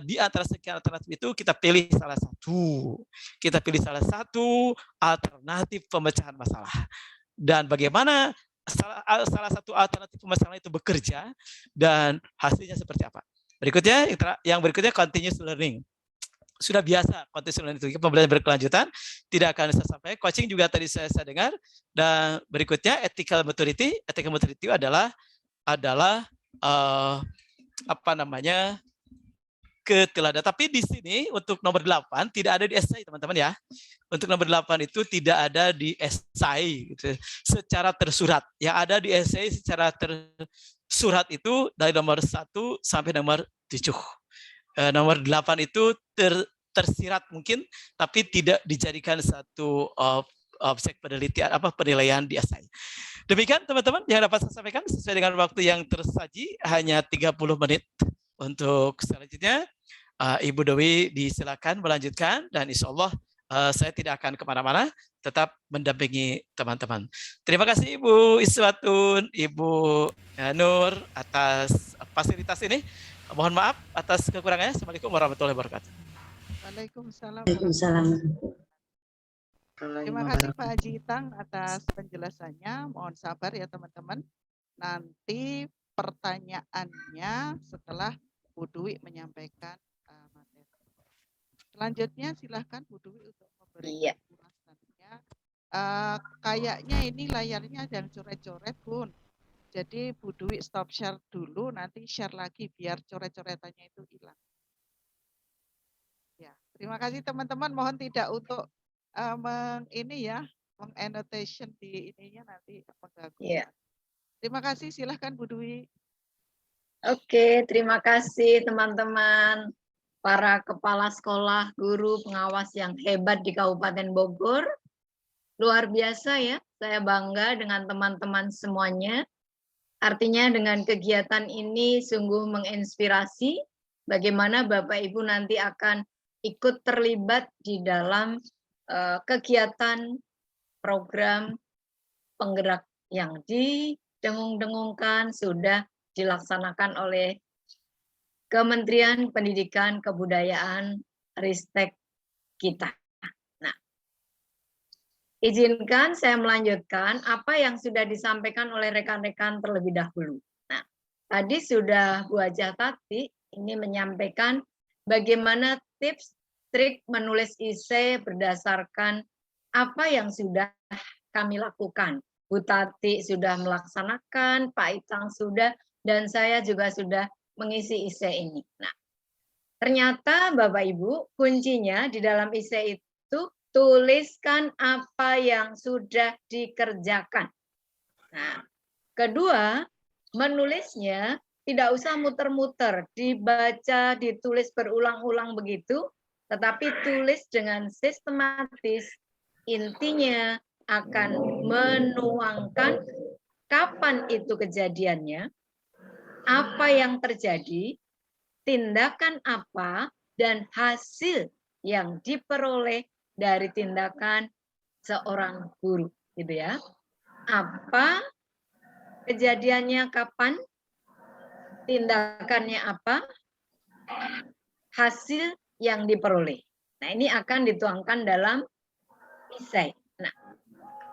di antara sekian alternatif itu kita pilih salah satu alternatif pemecahan masalah, dan bagaimana salah satu alternatif pemecahan itu bekerja dan hasilnya seperti apa. Berikutnya, yang berikutnya continuous learning. Sudah biasa continuous learning itu, pembelajaran berkelanjutan, tidak akan saya sampaikan. Coaching juga tadi saya dengar. Dan berikutnya ethical maturity. Ethical maturity adalah keteladanan. Tapi di sini untuk nomor 8 tidak ada di esai, teman-teman ya. Untuk nomor 8 itu tidak ada di esai gitu, secara tersurat. Yang ada di esai secara tersurat itu dari nomor 1 sampai nomor 7. Nomor 8 itu tersirat mungkin, tapi tidak dijadikan satu objek penilaian di esai. Demikian teman-teman yang dapat saya sampaikan sesuai dengan waktu yang tersaji, hanya 30 menit. Untuk selanjutnya, Ibu Dewi disilakan melanjutkan, dan insya Allah saya tidak akan kemana-mana, tetap mendampingi teman-teman. Terima kasih Ibu Iswatun, Ibu Nur atas fasilitas ini. Mohon maaf atas kekurangannya. Assalamualaikum warahmatullahi wabarakatuh. Waalaikumsalam. Waalaikumsalam. Terima kasih Pak Haji Itang atas penjelasannya. Mohon sabar ya teman-teman. Nanti pertanyaannya setelah Bu Dwi menyampaikan materi. Selanjutnya silahkan Bu Dwi untuk memberi ulasannya. Kayaknya ini layarnya ada yang coret-coret, Bun. Jadi Bu Dwi stop share dulu, nanti share lagi biar coret-coretannya itu hilang. Ya, terima kasih teman-teman. Mohon tidak untuk mengannotation di ininya nanti mengganggu. Iya. Terima kasih, silahkan Bu Dwi. Oke, terima kasih teman-teman, para kepala sekolah, guru, pengawas yang hebat di Kabupaten Bogor. Luar biasa ya, saya bangga dengan teman-teman semuanya. Artinya dengan kegiatan ini sungguh menginspirasi bagaimana Bapak Ibu nanti akan ikut terlibat di dalam kegiatan program penggerak yang didengung-dengungkan sudah dilaksanakan oleh Kementerian Pendidikan Kebudayaan Ristek kita. Nah, izinkan saya melanjutkan apa yang sudah disampaikan oleh rekan-rekan terlebih dahulu. Nah, tadi sudah Bu Haja Tati ini menyampaikan bagaimana tips trik menulis esai berdasarkan apa yang sudah kami lakukan. Bu Tati sudah melaksanakan, Pak Itang sudah, dan saya juga sudah mengisi esai ini. Nah, ternyata Bapak Ibu, kuncinya di dalam esai itu tuliskan apa yang sudah dikerjakan. Nah, kedua, menulisnya tidak usah muter-muter, dibaca, ditulis berulang-ulang begitu, tetapi tulis dengan sistematis. Intinya akan menuangkan kapan itu kejadiannya, apa yang terjadi, tindakan apa, dan hasil yang diperoleh dari tindakan seorang guru, gitu ya. Apa kejadiannya, kapan, tindakannya apa, hasil yang diperoleh. Nah, ini akan dituangkan dalam esai. Nah,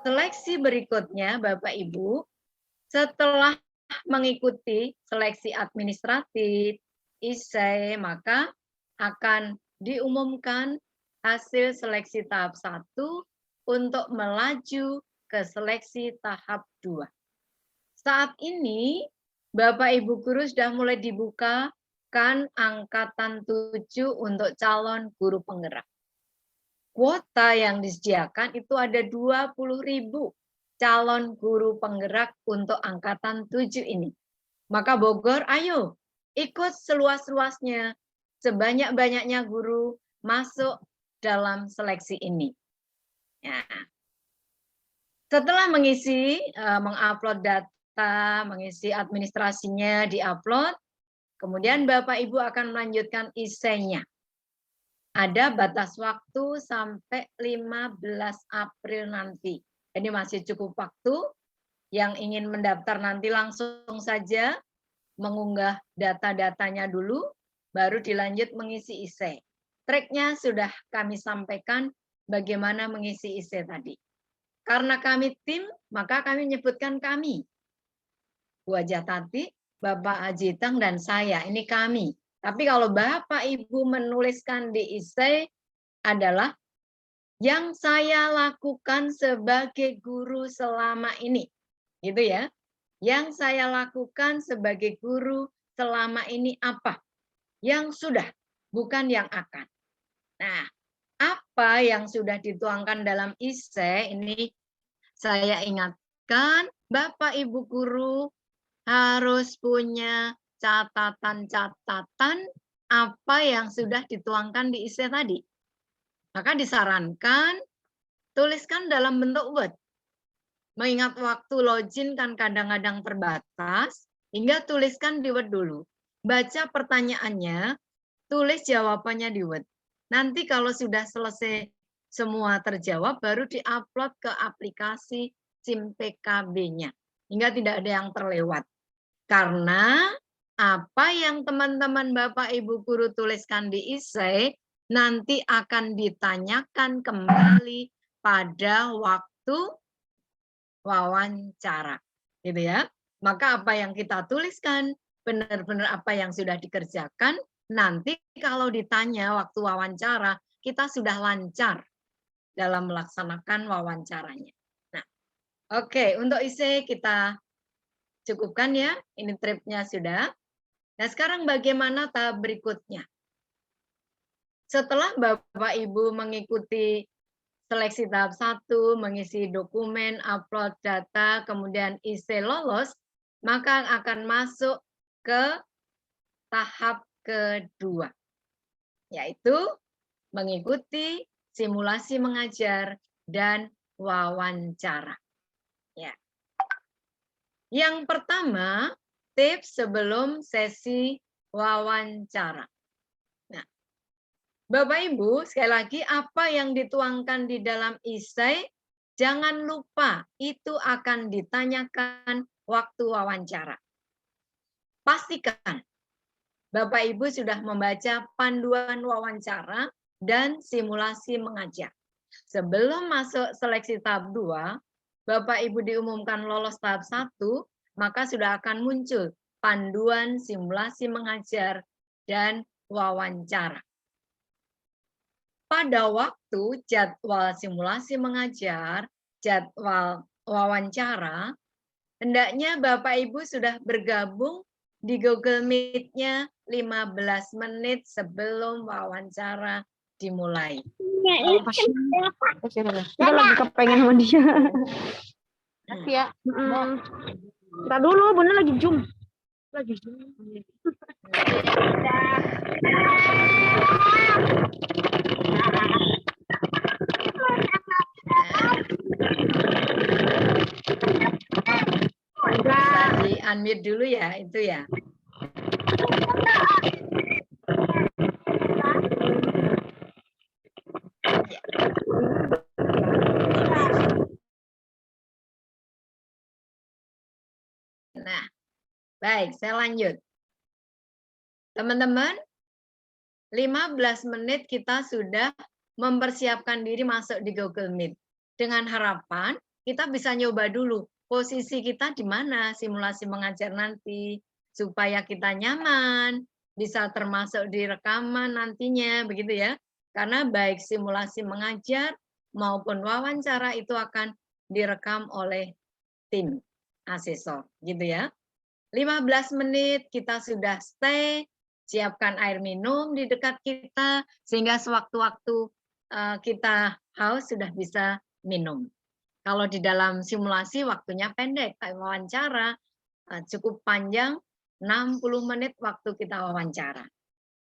seleksi berikutnya, Bapak Ibu, setelah mengikuti seleksi administratif, esai, maka akan diumumkan hasil seleksi tahap 1 untuk melaju ke seleksi tahap 2. Saat ini, Bapak Ibu guru sudah mulai dibuka angkatan 7 untuk calon guru penggerak. Kuota yang disediakan itu ada 20.000 calon guru penggerak untuk angkatan 7 ini. Maka Bogor, ayo ikut seluas-luasnya, sebanyak-banyaknya guru masuk dalam seleksi ini. Ya. Setelah mengisi, mengupload data, mengisi administrasinya, diupload, kemudian Bapak Ibu akan melanjutkan isenya. Ada batas waktu sampai 15 April nanti. Jadi masih cukup waktu. Yang ingin mendaftar nanti langsung saja mengunggah data-datanya dulu, baru dilanjut mengisi ISE. Triknya sudah kami sampaikan bagaimana mengisi ISE tadi. Karena kami tim, maka kami menyebutkan kami. Bu Ajatati, Bapak Ajitang, dan saya. Ini kami. Tapi kalau Bapak Ibu menuliskan di ISE adalah yang saya lakukan sebagai guru selama ini. Gitu ya. Yang saya lakukan sebagai guru selama ini apa? Yang sudah, bukan yang akan. Nah, apa yang sudah dituangkan dalam ISE ini saya ingatkan Bapak Ibu guru harus punya catatan-catatan apa yang sudah dituangkan di ISE tadi. Maka disarankan tuliskan dalam bentuk Word. Mengingat waktu login kan kadang-kadang terbatas, hingga tuliskan di Word dulu. Baca pertanyaannya, tulis jawabannya di Word. Nanti kalau sudah selesai semua terjawab, baru diupload ke aplikasi SIM PKB-nya. Hingga tidak ada yang terlewat. Karena apa yang teman-teman Bapak Ibu guru tuliskan di ISE, nanti akan ditanyakan kembali pada waktu wawancara, gitu ya. Maka apa yang kita tuliskan benar-benar apa yang sudah dikerjakan, nanti kalau ditanya waktu wawancara kita sudah lancar dalam melaksanakan wawancaranya. Nah, oke, untuk ISE kita cukupkan ya, ini tripnya sudah. Nah, sekarang bagaimana tahap berikutnya? Setelah Bapak Ibu mengikuti seleksi tahap 1, mengisi dokumen, upload data, kemudian ISE lolos, maka akan masuk ke tahap kedua, yaitu mengikuti simulasi mengajar dan wawancara. Ya. Yang pertama, tips sebelum sesi wawancara. Bapak Ibu, sekali lagi apa yang dituangkan di dalam ISE, jangan lupa itu akan ditanyakan waktu wawancara. Pastikan Bapak Ibu sudah membaca panduan wawancara dan simulasi mengajar. Sebelum masuk seleksi tahap 2, Bapak Ibu diumumkan lolos tahap 1, maka sudah akan muncul panduan simulasi mengajar dan wawancara. Pada waktu jadwal simulasi mengajar, jadwal wawancara, hendaknya Bapak Ibu sudah bergabung di Google Meet-nya 15 menit sebelum wawancara dimulai. Kita lagi kepengen sama dia. Kasih ya. Ntar dulu, Bunda lagi Zoom. Lagi Zoom. Bisa di-unmute dulu ya, itu ya. Nah, baik, saya lanjut. Teman-teman, 15 menit kita sudah mempersiapkan diri masuk di Google Meet. Dengan harapan kita bisa nyoba dulu posisi kita di mana simulasi mengajar nanti, supaya kita nyaman, bisa termasuk di rekaman nantinya, begitu ya. Karena baik simulasi mengajar maupun wawancara itu akan direkam oleh tim asesor, gitu ya. 15 menit kita sudah stay siapkan air minum di dekat kita, sehingga sewaktu-waktu kita haus sudah bisa minum. Kalau di dalam simulasi waktunya pendek, kayak wawancara cukup panjang, 60 menit waktu kita wawancara.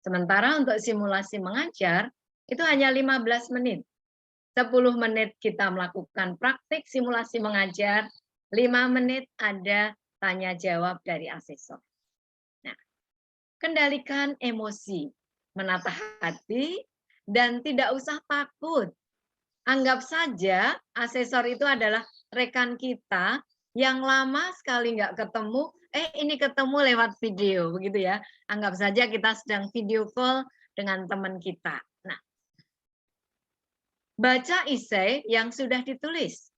Sementara untuk simulasi mengajar, itu hanya 15 menit. 10 menit kita melakukan praktik simulasi mengajar, 5 menit ada tanya jawab dari asesor. Nah, kendalikan emosi, menata hati, dan tidak usah takut. Anggap saja asesor itu adalah rekan kita yang lama sekali nggak ketemu, ini ketemu lewat video, begitu ya. Anggap saja kita sedang video call dengan teman kita. Nah, baca esai yang sudah ditulis,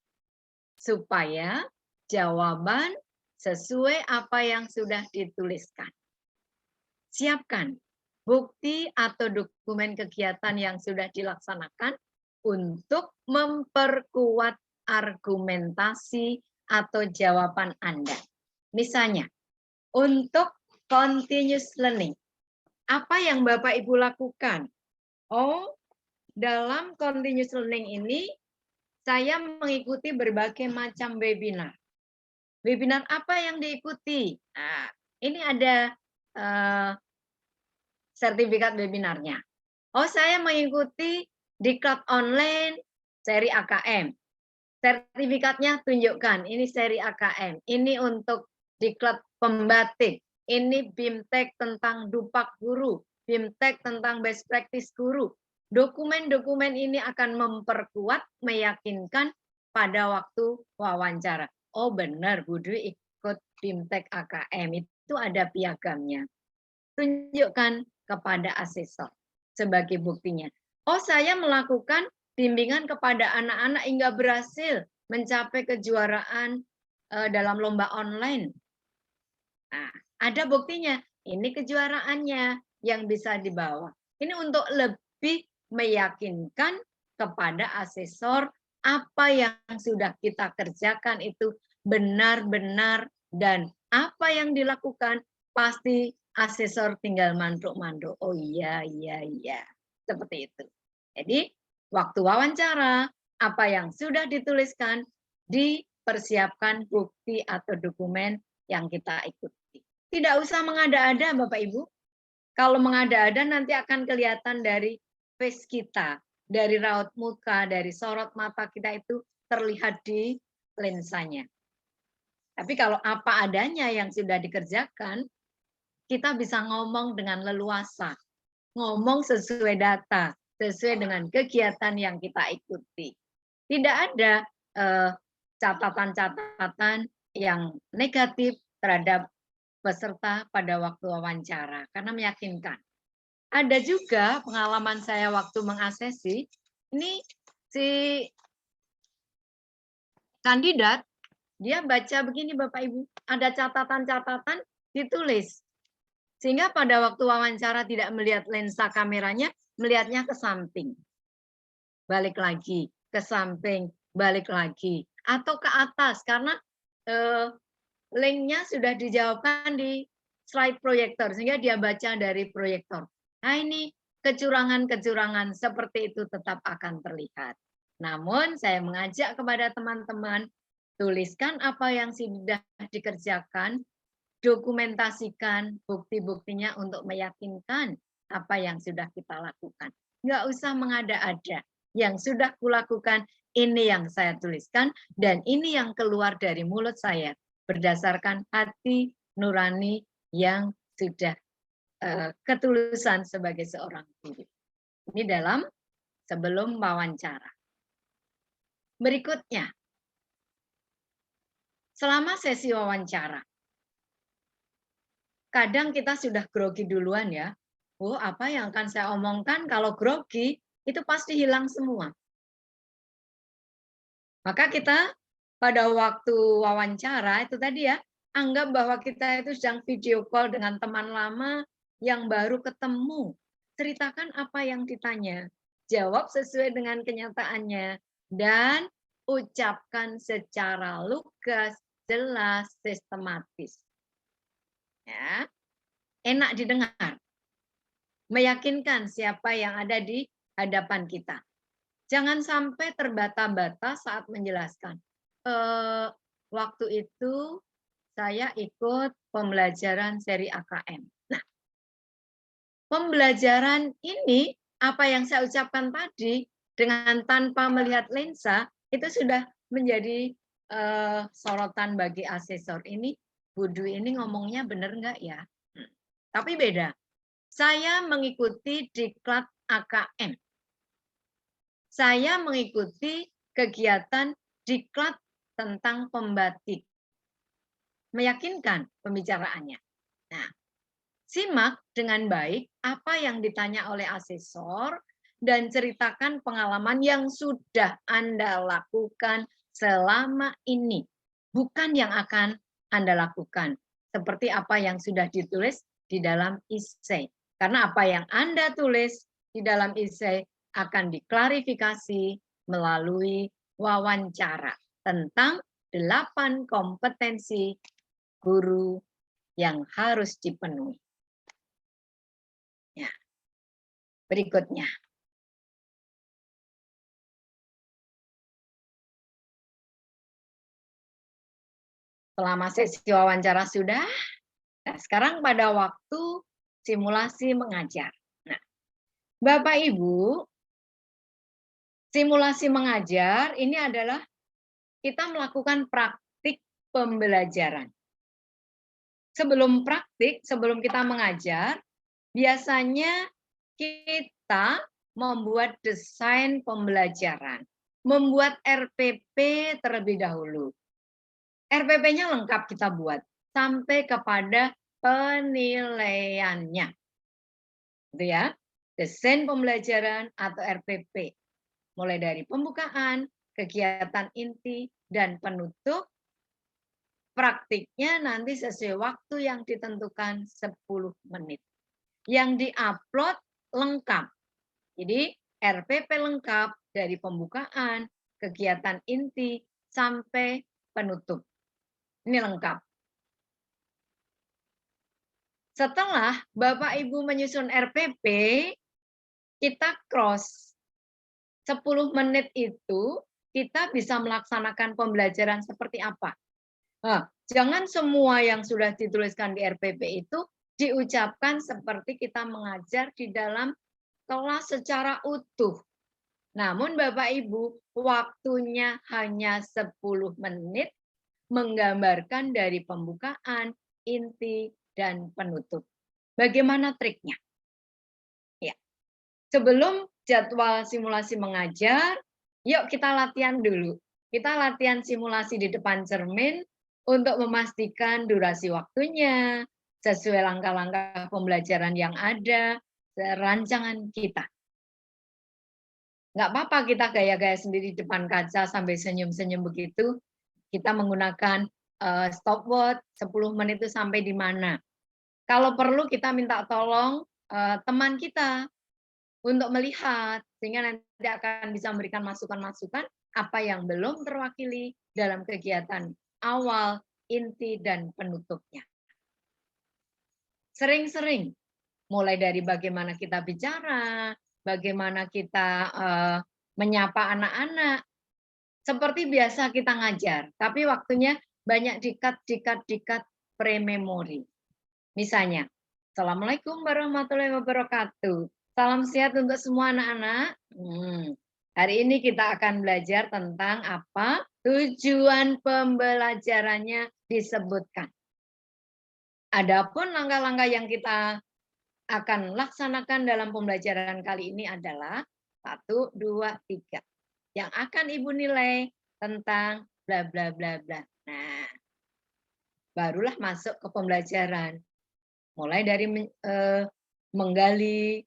supaya jawaban sesuai apa yang sudah dituliskan. Siapkan bukti atau dokumen kegiatan yang sudah dilaksanakan untuk memperkuat argumentasi atau jawaban Anda. Misalnya, untuk continuous learning, apa yang Bapak Ibu lakukan? Oh, dalam continuous learning ini, saya mengikuti berbagai macam webinar. Webinar apa yang diikuti? Nah, ini ada sertifikat webinarnya. Oh, saya mengikuti Diklat Online seri AKM. Sertifikatnya tunjukkan, ini seri AKM. Ini untuk Diklat Pembatik. Ini BIMTEK tentang Dupak Guru. BIMTEK tentang Best Practice Guru. Dokumen-dokumen ini akan memperkuat, meyakinkan pada waktu wawancara. Oh benar, Bu Dwi ikut BIMTEK AKM. Itu ada piagamnya. Tunjukkan kepada asesor sebagai buktinya. Oh, saya melakukan bimbingan kepada anak-anak hingga berhasil mencapai kejuaraan dalam lomba online. Nah, ada buktinya. Ini kejuaraannya yang bisa dibawa. Ini untuk lebih meyakinkan kepada asesor apa yang sudah kita kerjakan itu benar-benar, dan apa yang dilakukan pasti asesor tinggal manduk-manduk. Oh iya, seperti itu. Jadi waktu wawancara, apa yang sudah dituliskan, dipersiapkan bukti atau dokumen yang kita ikuti. Tidak usah mengada-ada Bapak Ibu. Kalau mengada-ada nanti akan kelihatan dari face kita, dari raut muka, dari sorot mata kita itu terlihat di lensanya. Tapi kalau apa adanya yang sudah dikerjakan, kita bisa ngomong dengan leluasa, ngomong sesuai data, sesuai dengan kegiatan yang kita ikuti. Tidak ada catatan-catatan yang negatif terhadap peserta pada waktu wawancara, karena meyakinkan. Ada juga pengalaman saya waktu mengasesi, ini si kandidat, dia baca begini Bapak Ibu, ada catatan-catatan ditulis. Sehingga pada waktu wawancara tidak melihat lensa kameranya, melihatnya ke samping. Balik lagi, ke samping, balik lagi. Atau ke atas, karena linknya sudah dijawabkan di slide proyektor, sehingga dia baca dari proyektor. Nah ini kecurangan-kecurangan seperti itu tetap akan terlihat. Namun saya mengajak kepada teman-teman, tuliskan apa yang sudah dikerjakan, dokumentasikan bukti-buktinya untuk meyakinkan apa yang sudah kita lakukan. Nggak usah mengada-ada. Yang sudah kulakukan, ini yang saya tuliskan, dan ini yang keluar dari mulut saya, berdasarkan hati nurani yang sudah ketulusan sebagai seorang guru. Ini dalam sebelum wawancara. Berikutnya, selama sesi wawancara, kadang kita sudah grogi duluan ya. Oh, apa yang akan saya omongkan kalau grogi, itu pasti hilang semua. Maka kita pada waktu wawancara itu tadi ya, anggap bahwa kita itu sedang video call dengan teman lama yang baru ketemu. Ceritakan apa yang ditanya, jawab sesuai dengan kenyataannya, dan ucapkan secara lugas, jelas, sistematis. Ya, enak didengar. meyakinkan siapa yang ada di hadapan kita. Jangan sampai terbata-bata saat menjelaskan. Waktu itu saya ikut pembelajaran seri AKM. Nah, pembelajaran ini, apa yang saya ucapkan tadi, dengan tanpa melihat lensa, itu sudah menjadi sorotan bagi asesor. Ini, Bu Dwi ini ngomongnya benar nggak ya? Tapi beda. Saya mengikuti diklat AKM. Saya mengikuti kegiatan diklat tentang pembatik. Meyakinkan pembicaraannya. Nah, simak dengan baik apa yang ditanya oleh asesor dan ceritakan pengalaman yang sudah Anda lakukan selama ini. Bukan yang akan Anda lakukan. Seperti apa yang sudah ditulis di dalam essay. Karena apa yang Anda tulis di dalam essay akan diklarifikasi melalui wawancara tentang 8 kompetensi guru yang harus dipenuhi. Ya. Berikutnya. Selama sesi wawancara sudah, nah sekarang pada waktu simulasi mengajar. Nah, Bapak Ibu, simulasi mengajar ini adalah kita melakukan praktik pembelajaran. Sebelum praktik, sebelum kita mengajar, biasanya kita membuat desain pembelajaran, membuat RPP terlebih dahulu. RPP-nya lengkap kita buat, sampai kepada penilaiannya. Gitu ya, desain pembelajaran atau RPP. Mulai dari pembukaan, kegiatan inti, dan penutup. Praktiknya nanti sesuai waktu yang ditentukan 10 menit. Yang di-upload lengkap. Jadi RPP lengkap dari pembukaan, kegiatan inti, sampai penutup. Ini lengkap. Setelah Bapak Ibu menyusun RPP, kita cross. 10 menit itu kita bisa melaksanakan pembelajaran seperti apa. Nah, jangan semua yang sudah dituliskan di RPP itu diucapkan seperti kita mengajar di dalam kelas secara utuh. Namun Bapak Ibu, waktunya hanya 10 menit menggambarkan dari pembukaan, inti, dan penutup. Bagaimana triknya? Ya. Sebelum jadwal simulasi mengajar, yuk kita latihan dulu. Kita latihan simulasi di depan cermin untuk memastikan durasi waktunya, sesuai langkah-langkah pembelajaran yang ada, rancangan kita. Nggak apa-apa kita gaya-gaya sendiri di depan kaca sambil senyum-senyum begitu. Kita menggunakan stopwatch 10 menit itu sampai di mana. Kalau perlu kita minta tolong teman kita untuk melihat, sehingga nanti akan bisa memberikan masukan-masukan apa yang belum terwakili dalam kegiatan awal, inti, dan penutupnya. Sering-sering, mulai dari bagaimana kita bicara, bagaimana kita menyapa anak-anak, seperti biasa kita ngajar, tapi waktunya banyak dikat pre-memori. Misalnya, Assalamualaikum warahmatullahi wabarakatuh. Salam sehat untuk semua anak-anak. Hari ini kita akan belajar tentang apa? Tujuan pembelajarannya disebutkan. Adapun langkah-langkah yang kita akan laksanakan dalam pembelajaran kali ini adalah 1, 2, 3. Yang akan Ibu nilai tentang bla bla bla bla. Nah, barulah masuk ke pembelajaran. Mulai dari menggali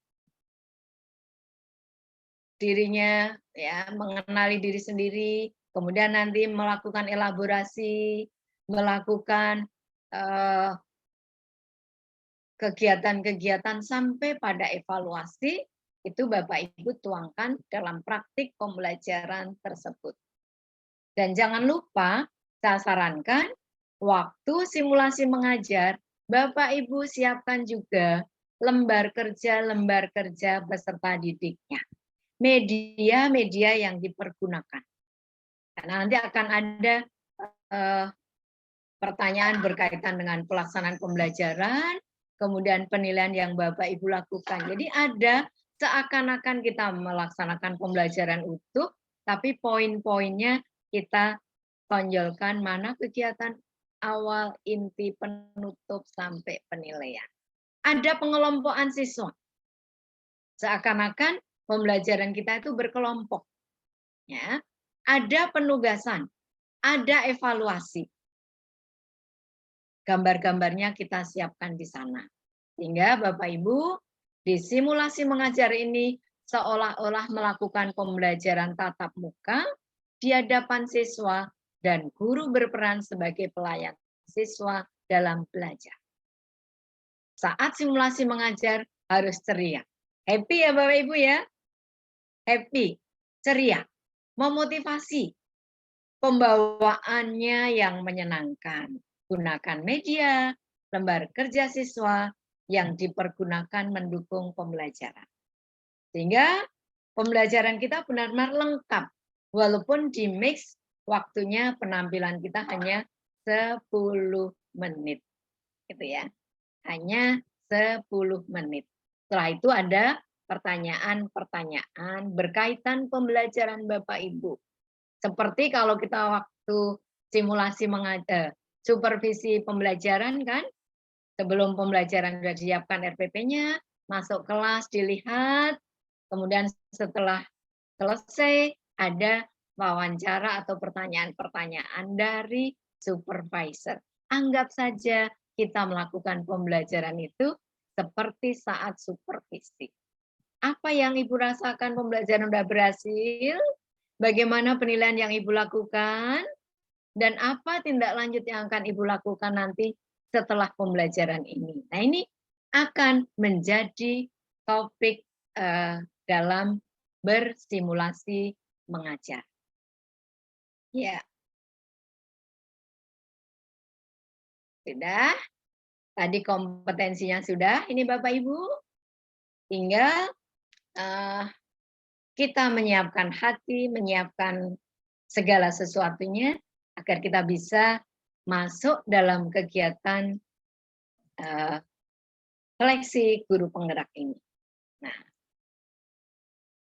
dirinya, ya, mengenali diri sendiri, kemudian nanti melakukan elaborasi, melakukan kegiatan-kegiatan sampai pada evaluasi, itu Bapak Ibu tuangkan dalam praktik pembelajaran tersebut. Dan jangan lupa, saya sarankan, waktu simulasi mengajar, Bapak Ibu siapkan juga lembar kerja peserta didiknya. Media-media yang dipergunakan. Karena nanti akan ada pertanyaan berkaitan dengan pelaksanaan pembelajaran, kemudian penilaian yang Bapak Ibu lakukan. Jadi ada seakan-akan kita melaksanakan pembelajaran utuh, tapi poin-poinnya kita tonjolkan mana kegiatan awal, inti, penutup, sampai penilaian. Ada pengelompokan siswa. Seakan-akan pembelajaran kita itu berkelompok. Ya. Ada penugasan, ada evaluasi. Gambar-gambarnya kita siapkan di sana. Sehingga Bapak Ibu di simulasi mengajar ini seolah-olah melakukan pembelajaran tatap muka di hadapan siswa dan guru berperan sebagai pelayan siswa dalam belajar. Saat simulasi mengajar harus ceria. Happy ya Bapak Ibu ya? Happy, ceria, memotivasi, pembawaannya yang menyenangkan. Gunakan media, lembar kerja siswa yang dipergunakan mendukung pembelajaran. Sehingga pembelajaran kita benar-benar lengkap. Walaupun di mix waktunya penampilan kita hanya 10 menit. Gitu ya. Hanya 10 menit. Setelah itu ada pertanyaan-pertanyaan berkaitan pembelajaran Bapak Ibu. Seperti kalau kita waktu simulasi mengajar, supervisi pembelajaran kan, sebelum pembelajaran sudah disiapkan RPP-nya, masuk kelas dilihat, kemudian setelah selesai ada wawancara atau pertanyaan-pertanyaan dari supervisor. Anggap saja kita melakukan pembelajaran itu seperti saat supervisi. Apa yang Ibu rasakan pembelajaran sudah berhasil? Bagaimana penilaian yang Ibu lakukan? Dan apa tindak lanjut yang akan Ibu lakukan nanti setelah pembelajaran ini? Nah, ini akan menjadi topik dalam bersimulasi mengajar. Ya. Sudah? Tadi kompetensinya sudah, ini Bapak Ibu. Tinggal kita menyiapkan hati, menyiapkan segala sesuatunya, agar kita bisa masuk dalam kegiatan seleksi guru penggerak ini. Nah,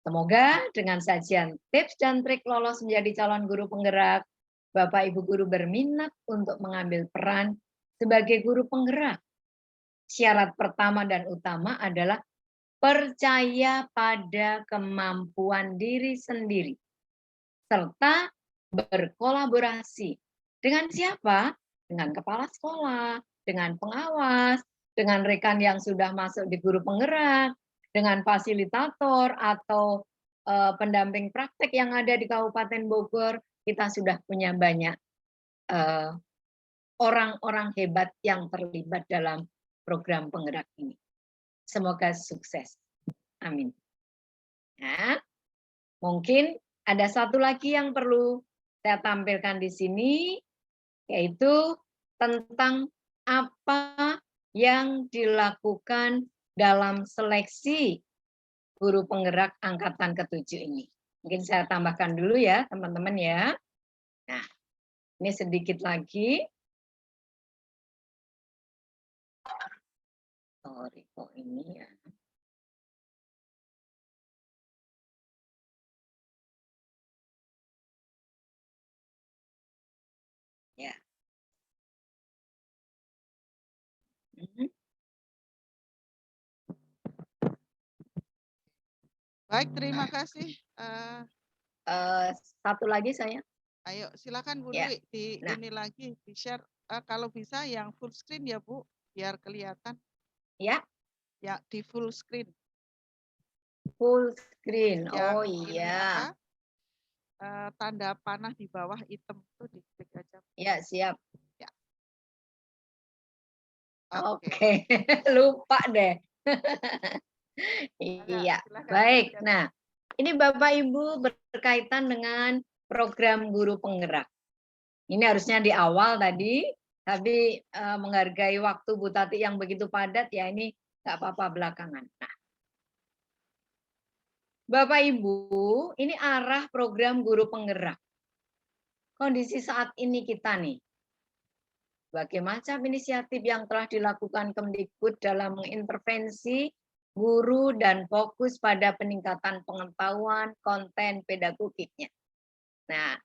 semoga dengan sajian tips dan trik lolos menjadi calon guru penggerak, Bapak Ibu guru berminat untuk mengambil peran sebagai guru penggerak. Syarat pertama dan utama adalah percaya pada kemampuan diri sendiri, serta berkolaborasi. Dengan siapa? Dengan kepala sekolah, dengan pengawas, dengan rekan yang sudah masuk di guru penggerak, dengan fasilitator atau pendamping praktek yang ada di Kabupaten Bogor. Kita sudah punya banyak orang-orang hebat yang terlibat dalam program penggerak ini. Semoga sukses. Amin. Nah, mungkin ada satu lagi yang perlu saya tampilkan di sini, yaitu tentang apa yang dilakukan dalam seleksi guru penggerak angkatan ke-7 ini. Mungkin saya tambahkan dulu ya, teman-teman ya. Nah, ini sedikit lagi. Sorry, kok ini ya. Ya. Baik, terima kasih. Satu lagi saya. Ayo, silakan Bu Ya. Dwi, ini lagi di-share. Kalau bisa yang full screen ya Bu, biar kelihatan. Ya. Ya, di full screen. Full screen. Yang Oh ini iya. Tanda panah di bawah hitam itu diklik aja. Ya, siap. Ya. Oke. Lupa deh. Iya, baik. Nah, ini Bapak Ibu berkaitan dengan program guru penggerak. Ini harusnya di awal tadi, tapi menghargai waktu Bu Tati yang begitu padat, ya ini nggak apa-apa belakangan. Nah, Bapak Ibu, ini arah program guru penggerak. Kondisi saat ini kita nih, berbagai macam inisiatif yang telah dilakukan Kemdikbud dalam mengintervensi guru dan fokus pada peningkatan pengetahuan konten pedagogiknya. Nah,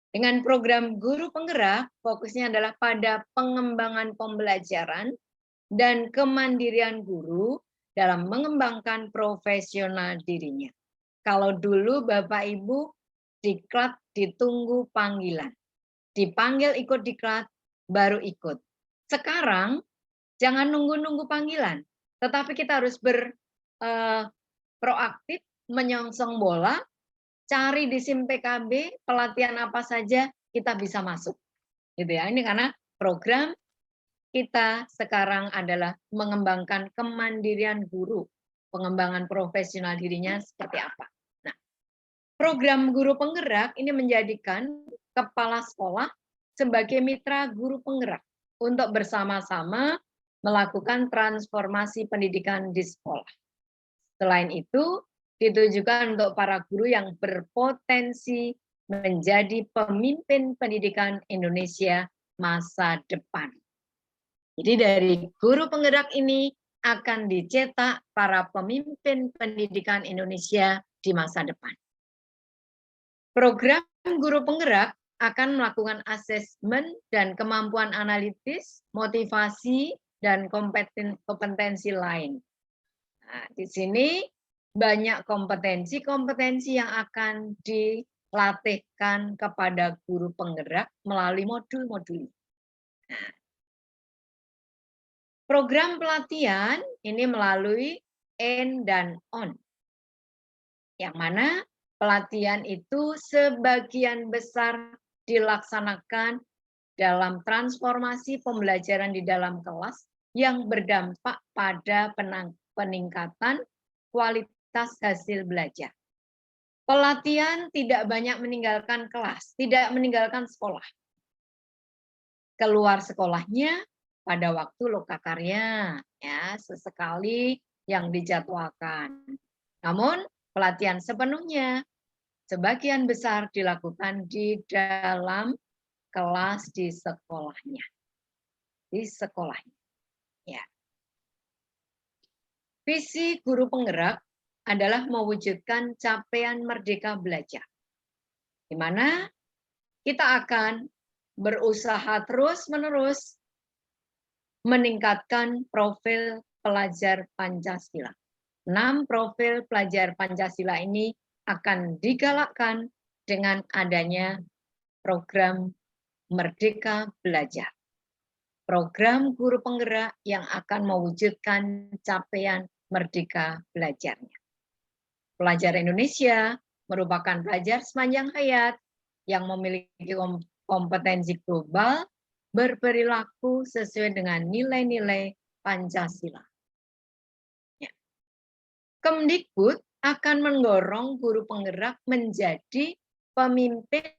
dengan program guru penggerak, fokusnya adalah pada pengembangan pembelajaran dan kemandirian guru dalam mengembangkan profesional dirinya. Kalau dulu Bapak Ibu diklat ditunggu panggilan. Dipanggil ikut diklat, baru ikut. Sekarang jangan nunggu-nunggu panggilan, tetapi kita harus proaktif menyongsong bola, cari di SIM PKB pelatihan apa saja kita bisa masuk. Gitu ya. Ini karena program kita sekarang adalah mengembangkan kemandirian guru, pengembangan profesional dirinya seperti apa. Nah, program guru penggerak ini menjadikan kepala sekolah sebagai mitra guru penggerak untuk bersama-sama melakukan transformasi pendidikan di sekolah. Selain itu, ditujukan untuk para guru yang berpotensi menjadi pemimpin pendidikan Indonesia masa depan. Jadi dari guru penggerak ini akan dicetak para pemimpin pendidikan Indonesia di masa depan. Program guru penggerak akan melakukan asesmen dan kemampuan analitis, motivasi, dan kompetensi lain. Nah, di sini banyak kompetensi-kompetensi yang akan dilatihkan kepada guru penggerak melalui modul-modul. Nah, program pelatihan ini melalui N dan ON, yang mana pelatihan itu sebagian besar dilaksanakan dalam transformasi pembelajaran di dalam kelas yang berdampak pada peningkatan kualitas hasil belajar. Pelatihan tidak banyak meninggalkan kelas, tidak meninggalkan sekolah. Keluar sekolahnya pada waktu lokakarya, ya, sesekali yang dijadwalkan. Namun pelatihan sepenuhnya sebagian besar dilakukan di dalam kelas di sekolahnya. Di sekolahnya. Ya. Visi guru penggerak adalah mewujudkan capaian merdeka belajar. Di mana kita akan berusaha terus-menerus meningkatkan profil pelajar Pancasila. 6 profil pelajar Pancasila ini akan digalakkan dengan adanya program Merdeka Belajar. Program guru penggerak yang akan mewujudkan capaian merdeka belajarnya. Pelajar Indonesia merupakan pelajar sepanjang hayat yang memiliki kompetensi global, berperilaku sesuai dengan nilai-nilai Pancasila. Ya. Kemdikbud akan mendorong guru penggerak menjadi pemimpin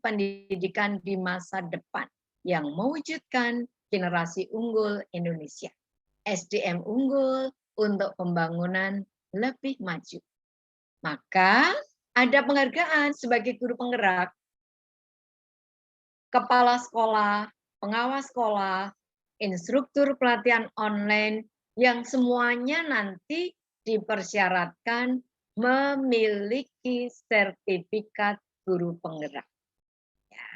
pendidikan di masa depan yang mewujudkan generasi unggul Indonesia. SDM unggul untuk pembangunan lebih maju. Maka ada penghargaan sebagai guru penggerak, kepala sekolah, pengawas sekolah, instruktur pelatihan online yang semuanya nanti dipersyaratkan memiliki sertifikat guru penggerak. Ya,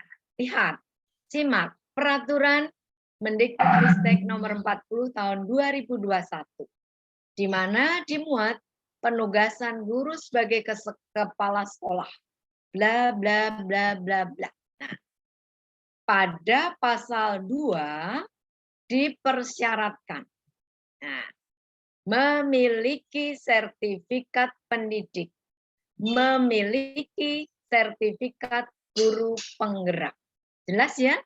lihat, simak peraturan Mendikbudristek nomor 40 tahun 2021, di mana dimuat penugasan guru sebagai kepala sekolah, bla bla bla bla bla. Nah, pada pasal 2 dipersyaratkan memiliki sertifikat pendidik, memiliki sertifikat guru penggerak. Jelas ya?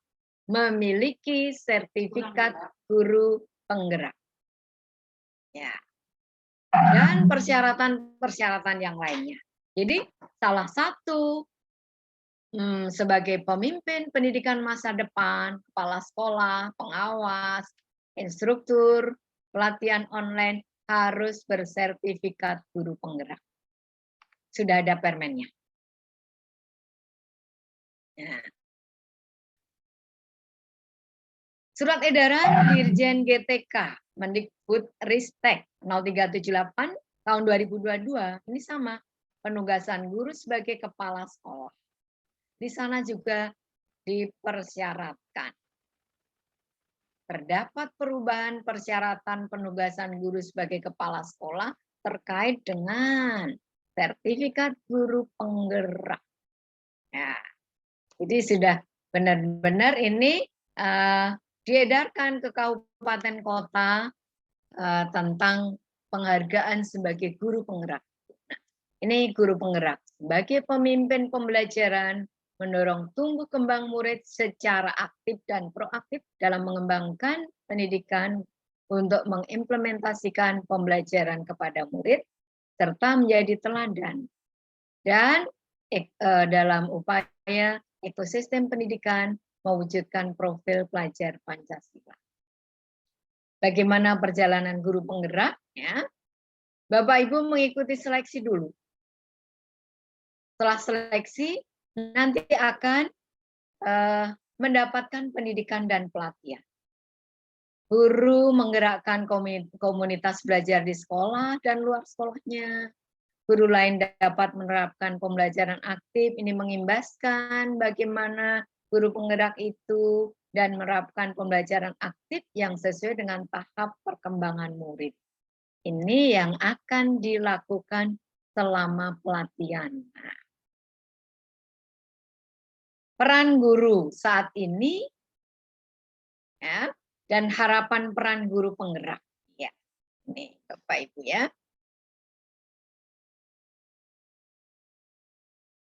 Memiliki sertifikat guru penggerak. Ya. Dan persyaratan-persyaratan yang lainnya. Jadi salah satu sebagai pemimpin pendidikan masa depan, kepala sekolah, pengawas, instruktur, pelatihan online harus bersertifikat guru penggerak. Sudah ada permennya. Nah. Surat edaran Dirjen GTK Mendikbud-Ristek 0378 tahun 2022 ini sama, penugasan guru sebagai kepala sekolah. Di sana juga dipersyaratkan. Terdapat perubahan persyaratan penugasan guru sebagai kepala sekolah terkait dengan sertifikat guru penggerak. Ya, jadi sudah benar-benar ini diedarkan ke kabupaten kota tentang penghargaan sebagai guru penggerak. Nah, ini guru penggerak sebagai pemimpin pembelajaran, mendorong tumbuh kembang murid secara aktif dan proaktif dalam mengembangkan pendidikan untuk mengimplementasikan pembelajaran kepada murid serta menjadi teladan dan dalam upaya ekosistem pendidikan mewujudkan profil pelajar Pancasila. Bagaimana perjalanan guru penggerak? Ya, Bapak Ibu mengikuti seleksi dulu. Setelah seleksi, nanti akan mendapatkan pendidikan dan pelatihan. Guru menggerakkan komunitas belajar di sekolah dan luar sekolahnya. Guru lain dapat menerapkan pembelajaran aktif, ini mengimbaskan bagaimana guru penggerak itu dan menerapkan pembelajaran aktif yang sesuai dengan tahap perkembangan murid. Ini yang akan dilakukan selama pelatihan. Nah, peran guru saat ini ya, dan harapan peran guru penggerak. Ya, ini Bapak Ibu ya.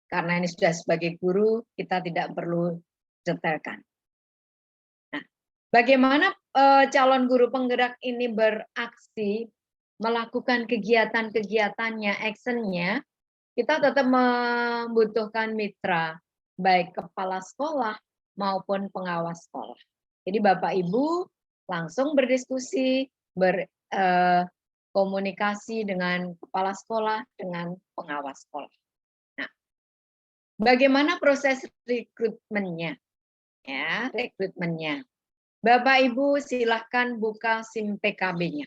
Karena ini sudah sebagai guru, kita tidak perlu detailkan. Nah, bagaimana calon guru penggerak ini beraksi, melakukan kegiatan-kegiatannya, actionnya, kita tetap membutuhkan mitra, baik kepala sekolah maupun pengawas sekolah. Jadi Bapak Ibu langsung berdiskusi, berkomunikasi dengan kepala sekolah, dengan pengawas sekolah. Nah, bagaimana proses rekrutmennya? Ya, rekrutmennya. Bapak Ibu silahkan buka SIM PKB-nya.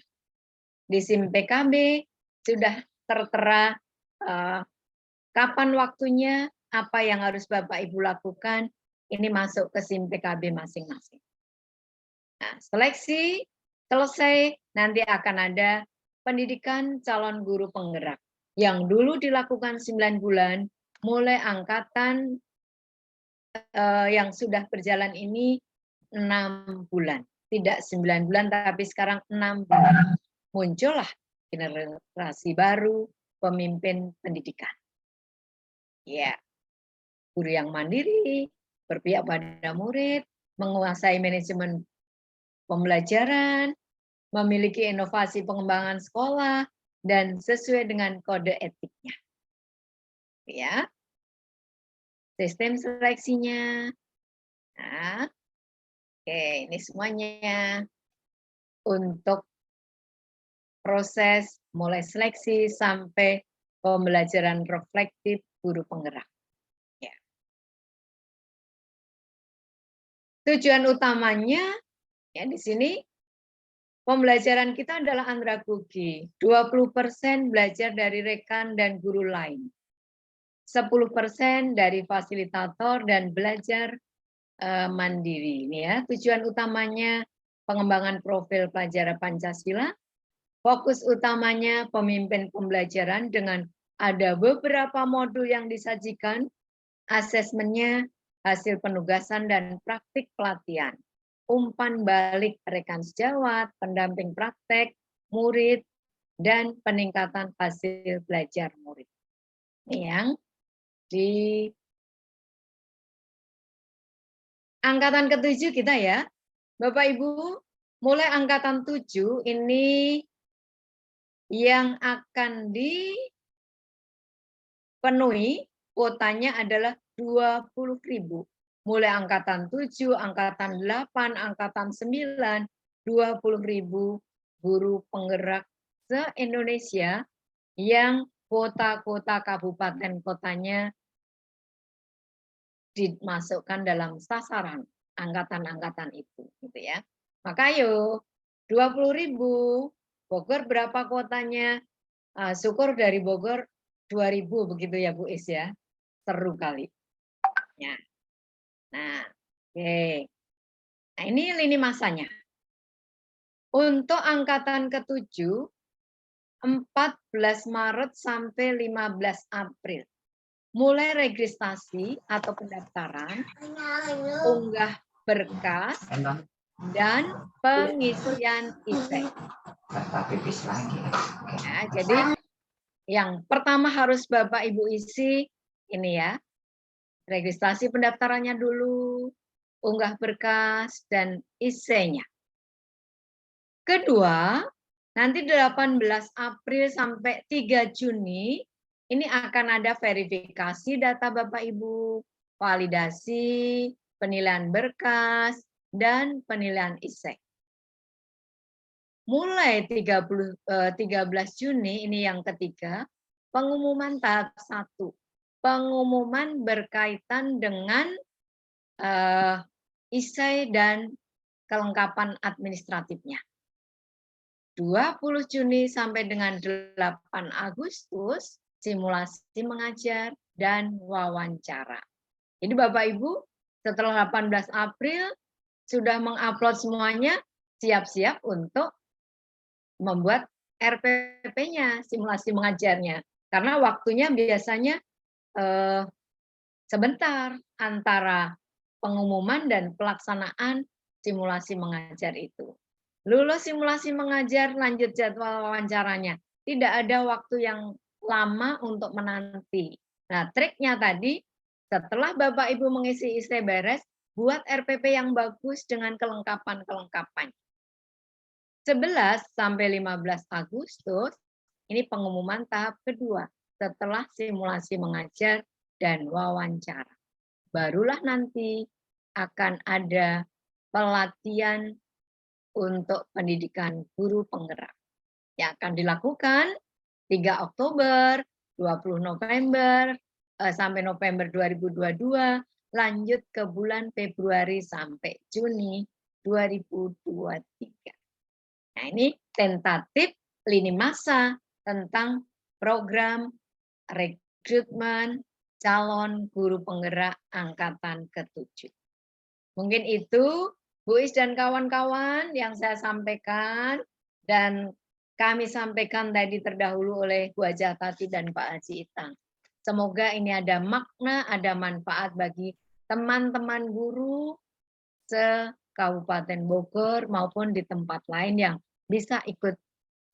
Di SIM PKB sudah tertera kapan waktunya, apa yang harus Bapak Ibu lakukan, ini masuk ke SIM PKB masing-masing. Nah, seleksi selesai, nanti akan ada pendidikan calon guru penggerak. Yang dulu dilakukan 9 bulan, mulai angkatan yang sudah berjalan ini 6 bulan. Tidak 9 bulan, tapi sekarang 6 bulan. Muncullah generasi baru, pemimpin pendidikan. Ya, guru yang mandiri, berpihak pada murid, menguasai manajemen pembelajaran, memiliki inovasi pengembangan sekolah, dan sesuai dengan kode etiknya. Ya, sistem seleksinya. Nah, oke, ini semuanya untuk proses mulai seleksi sampai pembelajaran reflektif guru penggerak. Ya. Tujuan utamanya ya di sini pembelajaran kita adalah andragogi. 20% belajar dari rekan dan guru lain. 10% dari fasilitator dan belajar mandiri. Ini ya, tujuan utamanya pengembangan profil pelajar Pancasila. Fokus utamanya pemimpin pembelajaran dengan ada beberapa modul yang disajikan, asesmennya, hasil penugasan dan praktik pelatihan, umpan balik rekan sejawat, pendamping praktek, murid, dan peningkatan hasil belajar murid. Ini yang di angkatan ke-7 kita ya. Bapak Ibu, mulai angkatan 7 ini yang akan dipenuhi kuotanya adalah 20.000. Mulai angkatan 7, angkatan 8, angkatan 9, 20.000 guru penggerak se-Indonesia yang kota-kota kabupaten kotanya dimasukkan dalam sasaran angkatan-angkatan itu, gitu ya. Maka ayo 20.000, Bogor berapa kotanya? Syukur dari Bogor 2.000 begitu ya Bu Is ya. Seru kali. Ya. Nah, oke. Nah, ini lini masanya. Untuk angkatan ke-7 14 Maret sampai 15 April. Mulai registrasi atau pendaftaran, unggah berkas, dan pengisian ISEK. Ya, jadi yang pertama harus Bapak Ibu isi ini ya, registrasi pendaftarannya dulu, unggah berkas, dan ISEK-nya. Kedua, nanti 18 April sampai 3 Juni, ini akan ada verifikasi data Bapak Ibu, validasi, penilaian berkas, dan penilaian ISEK. Mulai 13 Juni, ini yang ketiga, pengumuman tahap 1. Pengumuman berkaitan dengan ISEK dan kelengkapan administratifnya. 20 Juni sampai dengan 8 Agustus, simulasi mengajar dan wawancara. Jadi Bapak Ibu, setelah 18 April, sudah mengupload semuanya, siap-siap untuk membuat RPP-nya, simulasi mengajarnya. Karena waktunya biasanya sebentar antara pengumuman dan pelaksanaan simulasi mengajar itu. Lulus simulasi mengajar, lanjut jadwal wawancaranya. Tidak ada waktu yang lama untuk menanti. Nah, triknya tadi, setelah Bapak Ibu mengisi ISEK beres, buat RPP yang bagus dengan kelengkapan-kelengkapan. 11 sampai 15 Agustus, ini pengumuman tahap kedua, setelah simulasi mengajar dan wawancara. Barulah nanti akan ada pelatihan untuk pendidikan guru penggerak yang akan dilakukan 3 Oktober, 20 November, sampai November 2022, lanjut ke bulan Februari sampai Juni 2023. Nah, ini tentatif lini masa tentang program rekrutmen calon guru penggerak angkatan ke-7. Mungkin itu Bu Is dan kawan-kawan yang saya sampaikan, dan kami sampaikan tadi terdahulu oleh Bu Haja Tati dan Pak Haji Itang. Semoga ini ada makna, ada manfaat bagi teman-teman guru se-Kabupaten Bogor maupun di tempat lain yang bisa ikut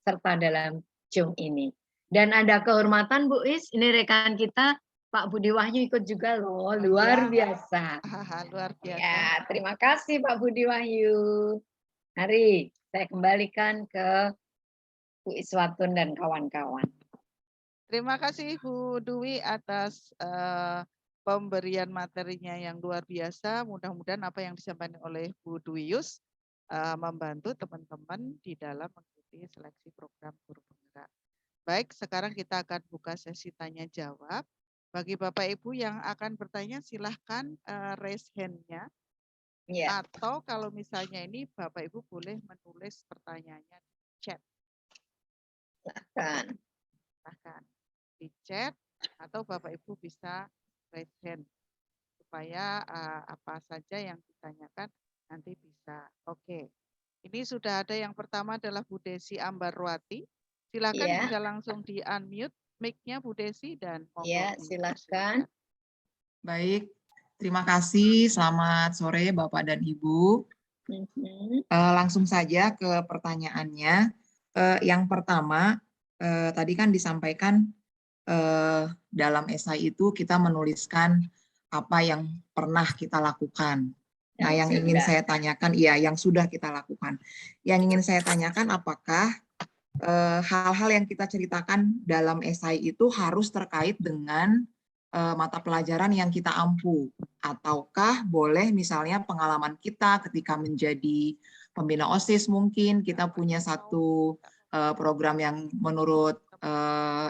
serta dalam Zoom ini. Dan ada kehormatan Bu Is, ini rekan kita Pak Budi Wahyu ikut juga loh, luar biasa. Luar biasa. Ya, terima kasih Pak Budi Wahyu. Mari saya kembalikan ke Bu Iswatun dan kawan-kawan. Terima kasih Bu Dwi atas pemberian materinya yang luar biasa. Mudah-mudahan apa yang disampaikan oleh Bu Dwius membantu teman-teman di dalam mengikuti seleksi program guru penggerak. Baik, sekarang kita akan buka sesi tanya jawab. Bagi Bapak Ibu yang akan bertanya, silahkan raise hand-nya. Ya. Atau kalau misalnya ini Bapak Ibu boleh menulis pertanyaannya di chat. Silahkan. Silahkan di chat atau Bapak Ibu bisa raise hand supaya apa saja yang ditanyakan nanti bisa. Oke. Ini sudah ada yang pertama adalah Bu Desi Ambarwati. Silakan Ya. bisa langsung di unmute mic-nya Bu Desi dan Ya, silakan. Baik, terima kasih. Selamat sore Bapak dan Ibu. Langsung saja ke pertanyaannya. Yang pertama, tadi kan disampaikan dalam esai itu kita menuliskan apa yang pernah kita lakukan. Nah, yang ingin saya tanyakan, iya, yang sudah kita lakukan. Yang ingin saya tanyakan, apakah hal-hal yang kita ceritakan dalam esai itu harus terkait dengan mata pelajaran yang kita ampu, ataukah boleh misalnya pengalaman kita ketika menjadi pembina OSIS mungkin kita punya satu program yang menurut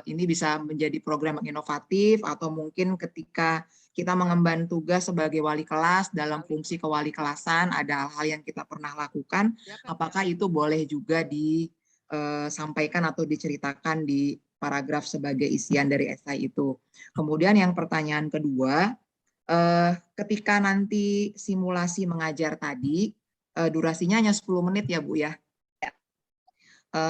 ini bisa menjadi program yang inovatif, atau mungkin ketika kita mengemban tugas sebagai wali kelas dalam fungsi kewali kelasan ada hal-hal yang kita pernah lakukan, apakah itu boleh juga disampaikan atau diceritakan di paragraf sebagai isian dari esai itu. Kemudian yang pertanyaan kedua, ketika nanti simulasi mengajar tadi, durasinya hanya 10 menit ya Bu ya?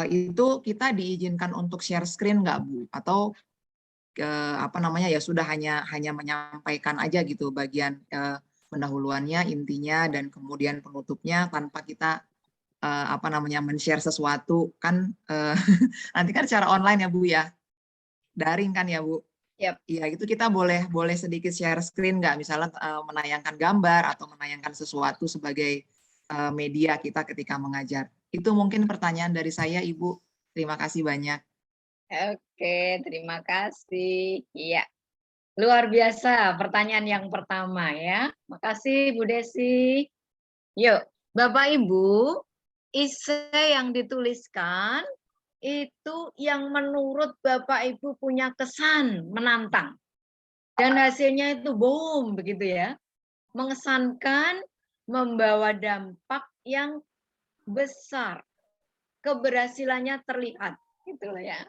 Itu kita diizinkan untuk share screen nggak Bu? Atau apa namanya ya sudah hanya menyampaikan aja gitu bagian pendahuluannya, intinya, dan kemudian penutupnya tanpa kita apa namanya men-share sesuatu kan nanti kan secara online ya Bu ya, daring kan ya Bu? Iya, itu kita boleh sedikit share screen nggak, misalnya menayangkan gambar atau menayangkan sesuatu sebagai media kita ketika mengajar. Itu mungkin pertanyaan dari saya Ibu. Terima kasih banyak. Oke, terima kasih. Iya, luar biasa pertanyaan yang pertama ya. Makasih Bu Desi. Yuk, Bapak Ibu, esai yang dituliskan itu yang menurut Bapak Ibu punya kesan menantang. Dan hasilnya itu boom begitu ya. Mengesankan, membawa dampak yang besar. Keberhasilannya terlihat gitu loh ya.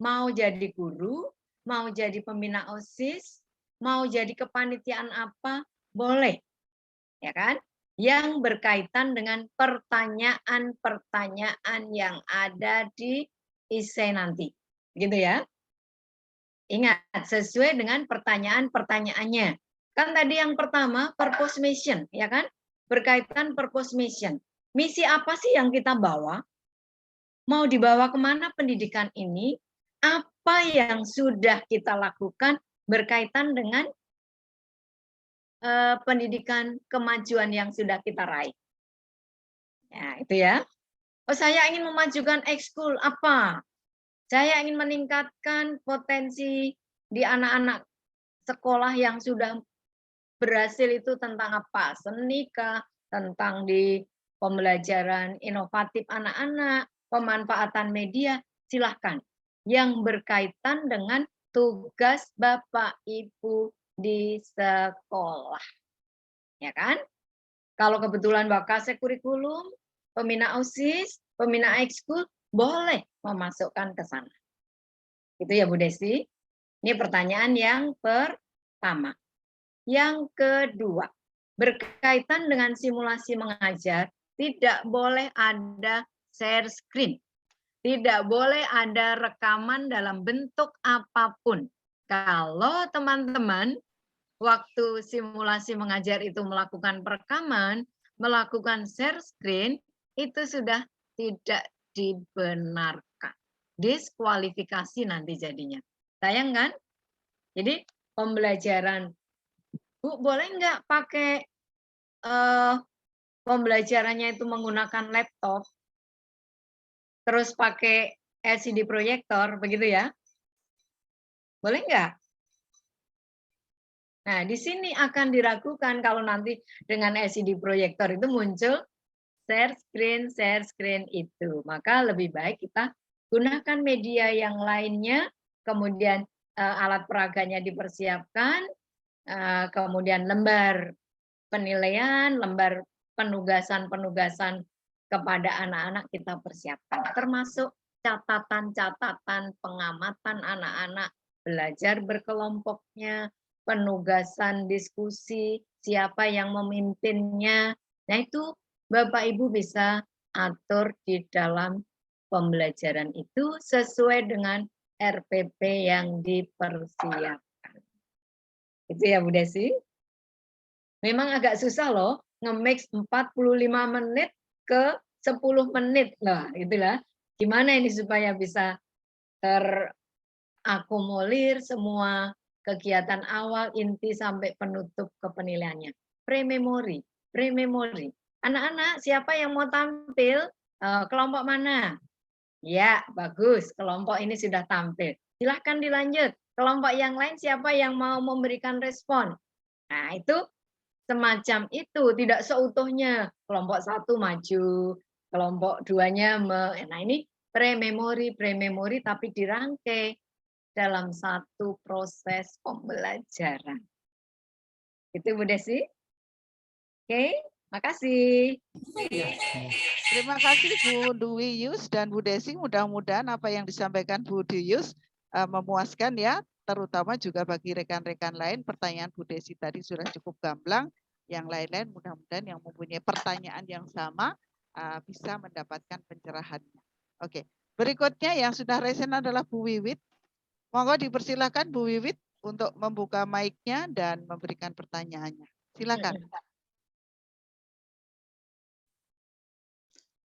Mau jadi guru, mau jadi pembina OSIS, mau jadi kepanitiaan apa, boleh. Ya kan? Yang berkaitan dengan pertanyaan-pertanyaan yang ada di esai nanti. Gitu ya. Ingat, sesuai dengan pertanyaan-pertanyaannya. Kan tadi yang pertama, purpose mission, ya kan? Berkaitan purpose mission. Misi apa sih yang kita bawa? Mau dibawa kemana pendidikan ini? Apa yang sudah kita lakukan berkaitan dengan pendidikan kemajuan yang sudah kita raih. Ya, itu ya. Oh, saya ingin memajukan ekskul apa? Saya ingin meningkatkan potensi di anak-anak sekolah yang sudah berhasil itu tentang apa? Seni kah? Tentang di pembelajaran inovatif anak-anak, pemanfaatan media, silahkan. Yang berkaitan dengan tugas Bapak Ibu di sekolah. Ya kan? Kalau kebetulan Wakase kurikulum, pembina OSIS, pembina ekskul, boleh memasukkan ke sana. Itu ya Bu Desi. Ini pertanyaan yang pertama. Yang kedua, berkaitan dengan simulasi mengajar, tidak boleh ada share screen. Tidak boleh ada rekaman dalam bentuk apapun. Kalau teman-teman waktu simulasi mengajar itu melakukan perekaman, melakukan share screen, itu sudah tidak dibenarkan. Diskualifikasi nanti jadinya. Sayang kan? Jadi pembelajaran, Bu, boleh nggak pakai pembelajarannya itu menggunakan laptop, terus pakai LCD proyektor, begitu ya? Boleh nggak? Nah, di sini akan diragukan kalau nanti dengan LCD proyektor itu muncul share screen itu. Maka lebih baik kita gunakan media yang lainnya, kemudian alat peraganya dipersiapkan, kemudian lembar penilaian, lembar penugasan-penugasan kepada anak-anak kita persiapkan, termasuk catatan-catatan pengamatan anak-anak, belajar berkelompoknya, penugasan diskusi, siapa yang memimpinnya. Nah, itu Bapak Ibu bisa atur di dalam pembelajaran itu sesuai dengan RPP yang dipersiapkan. Itu ya Bu Desi. Memang agak susah loh nge-mix 45 menit ke 10 menit lah, itulah. Gimana ini supaya bisa terakomodir semua kegiatan awal, inti sampai penutup ke penilaiannya. Pre-memori. Anak-anak, siapa yang mau tampil? Kelompok mana? Ya, bagus. Kelompok ini sudah tampil. Silahkan dilanjut. Kelompok yang lain siapa yang mau memberikan respon? Nah, itu semacam itu, tidak seutuhnya kelompok satu maju, kelompok duanya nah ini pre-memori tapi dirangkai dalam satu proses pembelajaran. Itu Bu Desi. Oke, makasih. Terima kasih Bu Dwi Yus dan Bu Desi. Mudah-mudahan apa yang disampaikan Bu Dwi Yus memuaskan ya, terutama juga bagi rekan-rekan lain. Pertanyaan Bu Desi tadi sudah cukup gamblang. Yang lain-lain mudah-mudahan yang mempunyai pertanyaan yang sama bisa mendapatkan pencerahannya. Oke, berikutnya yang sudah resen adalah Bu Wiwit. Monggo dipersilakan Bu Wiwit untuk membuka mic-nya dan memberikan pertanyaannya. Silakan.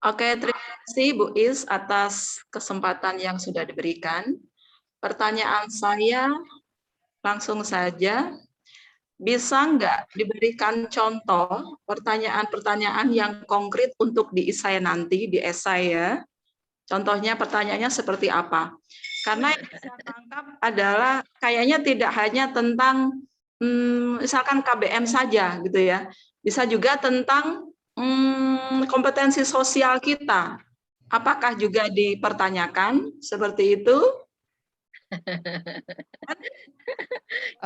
Oke, terima kasih Bu Is atas kesempatan yang sudah diberikan. Pertanyaan saya langsung saja, bisa nggak diberikan contoh pertanyaan-pertanyaan yang konkret untuk di esai nanti, di esai ya? Contohnya pertanyaannya seperti apa? Karena yang saya tangkap adalah kayaknya tidak hanya tentang misalkan KBM saja gitu ya, bisa juga tentang kompetensi sosial kita. Apakah juga dipertanyakan seperti itu?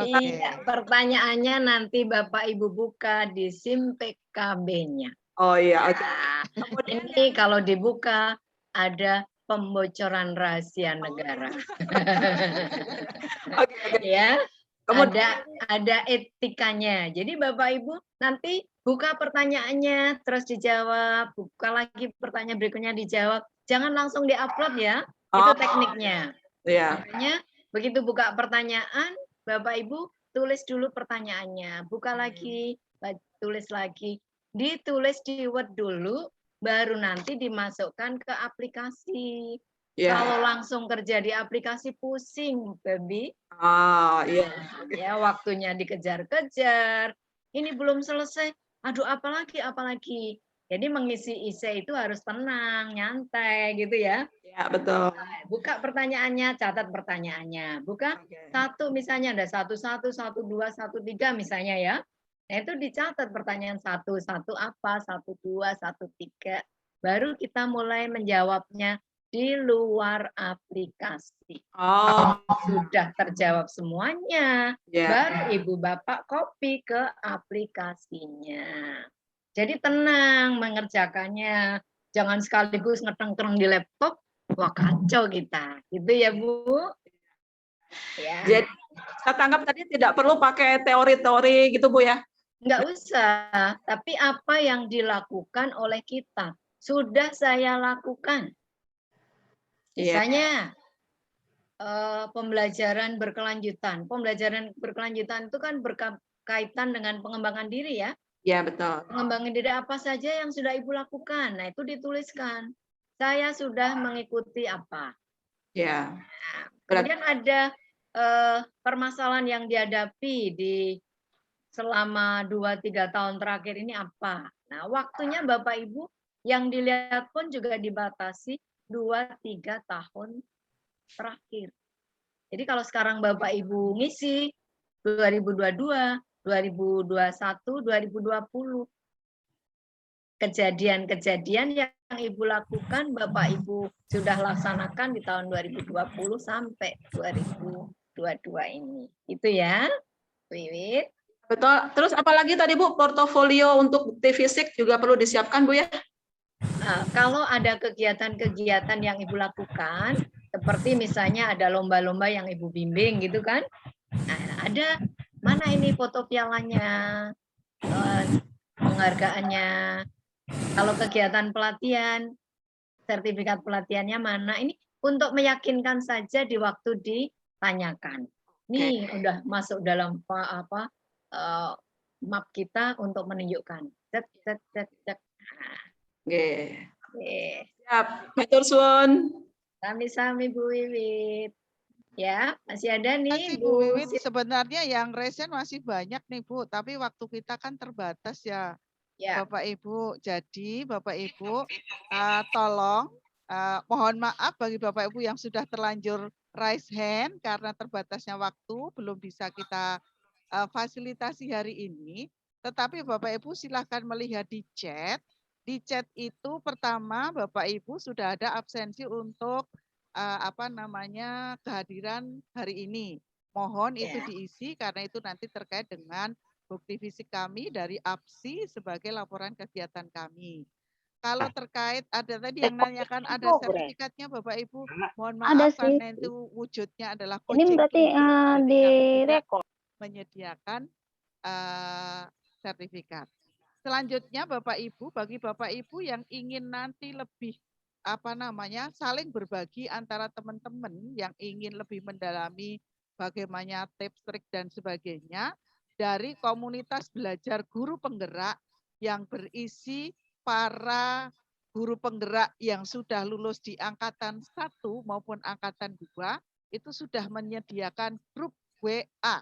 Iya, pertanyaannya nanti Bapak Ibu buka di SIM PKB-nya. Oh iya, oke. Nah, ini kalau dibuka ada pembocoran rahasia negara. Ya, ada etikanya. Jadi Bapak Ibu nanti buka pertanyaannya terus dijawab, buka lagi pertanyaan berikutnya dijawab. Jangan langsung diupload ya. Itu tekniknya. Iya. Makanya begitu buka pertanyaan, Bapak Ibu tulis dulu pertanyaannya, buka lagi, tulis lagi, ditulis di Word dulu, baru nanti dimasukkan ke aplikasi. Yeah. Kalau langsung kerja di aplikasi pusing, baby. Iya. Ya, waktunya dikejar-kejar. Ini belum selesai. Aduh, apalagi. Jadi mengisi essay itu harus tenang, nyantai gitu ya. Ya, betul. Buka pertanyaannya, catat pertanyaannya. Buka satu misalnya ada 1, 1, 1, 2, 1, 3 misalnya ya. Nah, itu dicatat pertanyaan 1 apa, 1, 2, 1, 3. Baru kita mulai menjawabnya di luar aplikasi. Sudah terjawab semuanya. Baru Ibu Bapak copy ke aplikasinya. Jadi tenang mengerjakannya. Jangan sekaligus ngeteng-teng di laptop. Wah, kacau kita. Gitu ya, Bu. Ya. Jadi, saya tangkap tadi tidak perlu pakai teori-teori gitu, Bu ya? Enggak usah. Tapi apa yang dilakukan oleh kita. Sudah saya lakukan. Misalnya, pembelajaran berkelanjutan. Pembelajaran berkelanjutan itu kan berkaitan dengan pengembangan diri ya. Ya, betul. Pengembangan diri apa saja yang sudah Ibu lakukan. Nah, itu dituliskan. Saya sudah mengikuti apa. Ya. Nah, kemudian ada permasalahan yang dihadapi di selama 2-3 tahun terakhir ini apa. Nah, waktunya Bapak Ibu yang dilihat pun juga dibatasi 2-3 tahun terakhir. Jadi kalau sekarang Bapak Ibu ngisi 2022, 2021, 2020. Kejadian-kejadian yang Ibu lakukan, Bapak Ibu sudah laksanakan di tahun 2020 sampai 2022 ini. Itu ya, Wiwit. Betul. Terus apalagi tadi Bu, portofolio untuk bukti fisik juga perlu disiapkan Bu ya? Nah, kalau ada kegiatan-kegiatan yang Ibu lakukan, seperti misalnya ada lomba-lomba yang Ibu bimbing gitu kan, nah, ada mana ini foto pialanya, penghargaannya. Kalau kegiatan pelatihan, sertifikat pelatihannya mana? Ini untuk meyakinkan saja di waktu ditanyakan. Nih udah masuk dalam map kita untuk menunjukkan. Siap, matur suwun. Sami-sami Bu Wiwit. Ya, masih ada nih Bu Wiwit. Sebenarnya yang resen masih banyak nih Bu, tapi waktu kita kan terbatas ya. Bapak Ibu, jadi Bapak Ibu tolong mohon maaf bagi Bapak Ibu yang sudah terlanjur raise hand karena terbatasnya waktu belum bisa kita fasilitasi hari ini. Tetapi Bapak Ibu silahkan melihat di chat. Di chat itu pertama Bapak Ibu sudah ada absensi untuk kehadiran hari ini. Mohon itu diisi karena itu nanti terkait dengan bukti fisik kami dari APSI sebagai laporan kegiatan kami. Kalau terkait ada tadi yang nanyakan ada sertifikatnya Bapak Ibu, mohon Ada maaf sih. karena itu wujudnya adalah Ini berarti direkod. menyediakan sertifikat. Selanjutnya Bapak Ibu, bagi Bapak Ibu yang ingin nanti lebih saling berbagi antara teman-teman yang ingin lebih mendalami bagaimana tips, trik dan sebagainya dari komunitas belajar guru penggerak yang berisi para guru penggerak yang sudah lulus di angkatan 1 maupun angkatan 2 itu sudah menyediakan grup WA.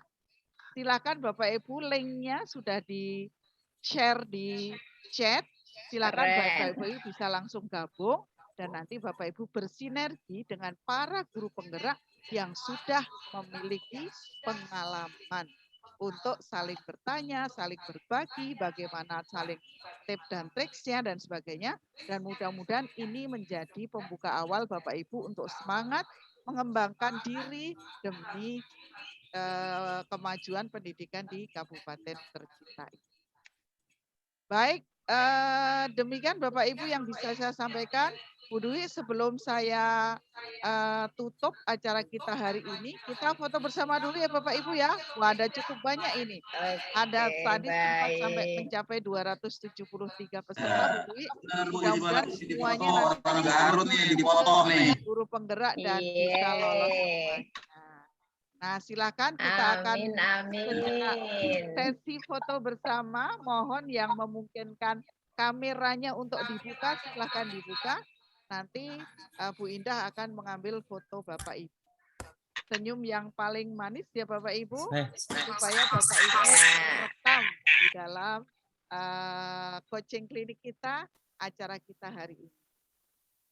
Silakan Bapak Ibu, linknya sudah di-share di chat. Silakan Bapak Ibu bisa langsung gabung dan nanti Bapak Ibu bersinergi dengan para guru penggerak yang sudah memiliki pengalaman untuk saling bertanya, saling berbagi, bagaimana saling tips dan triksnya dan sebagainya. Dan mudah-mudahan ini menjadi pembuka awal Bapak Ibu untuk semangat mengembangkan diri demi kemajuan pendidikan di Kabupaten tercinta. Baik, demikian Bapak Ibu yang bisa saya sampaikan. Bu Dwi, sebelum saya tutup acara kita hari ini, kita foto bersama dulu ya Bapak Ibu ya. Wah, ada cukup banyak ini. Ada tadi sempat sampai mencapai 273 peserta Bu Dwi. Mudah-mudahan semuanya nanti guru penggerak dan bisa lolos semuanya. Nah, silakan kita akan sesi foto bersama. Mohon yang memungkinkan kameranya untuk dibuka, silakan dibuka. Nanti Bu Indah akan mengambil foto Bapak Ibu. Senyum yang paling manis ya Bapak Ibu, supaya Bapak Ibu rekam di dalam coaching klinik kita, acara kita hari ini.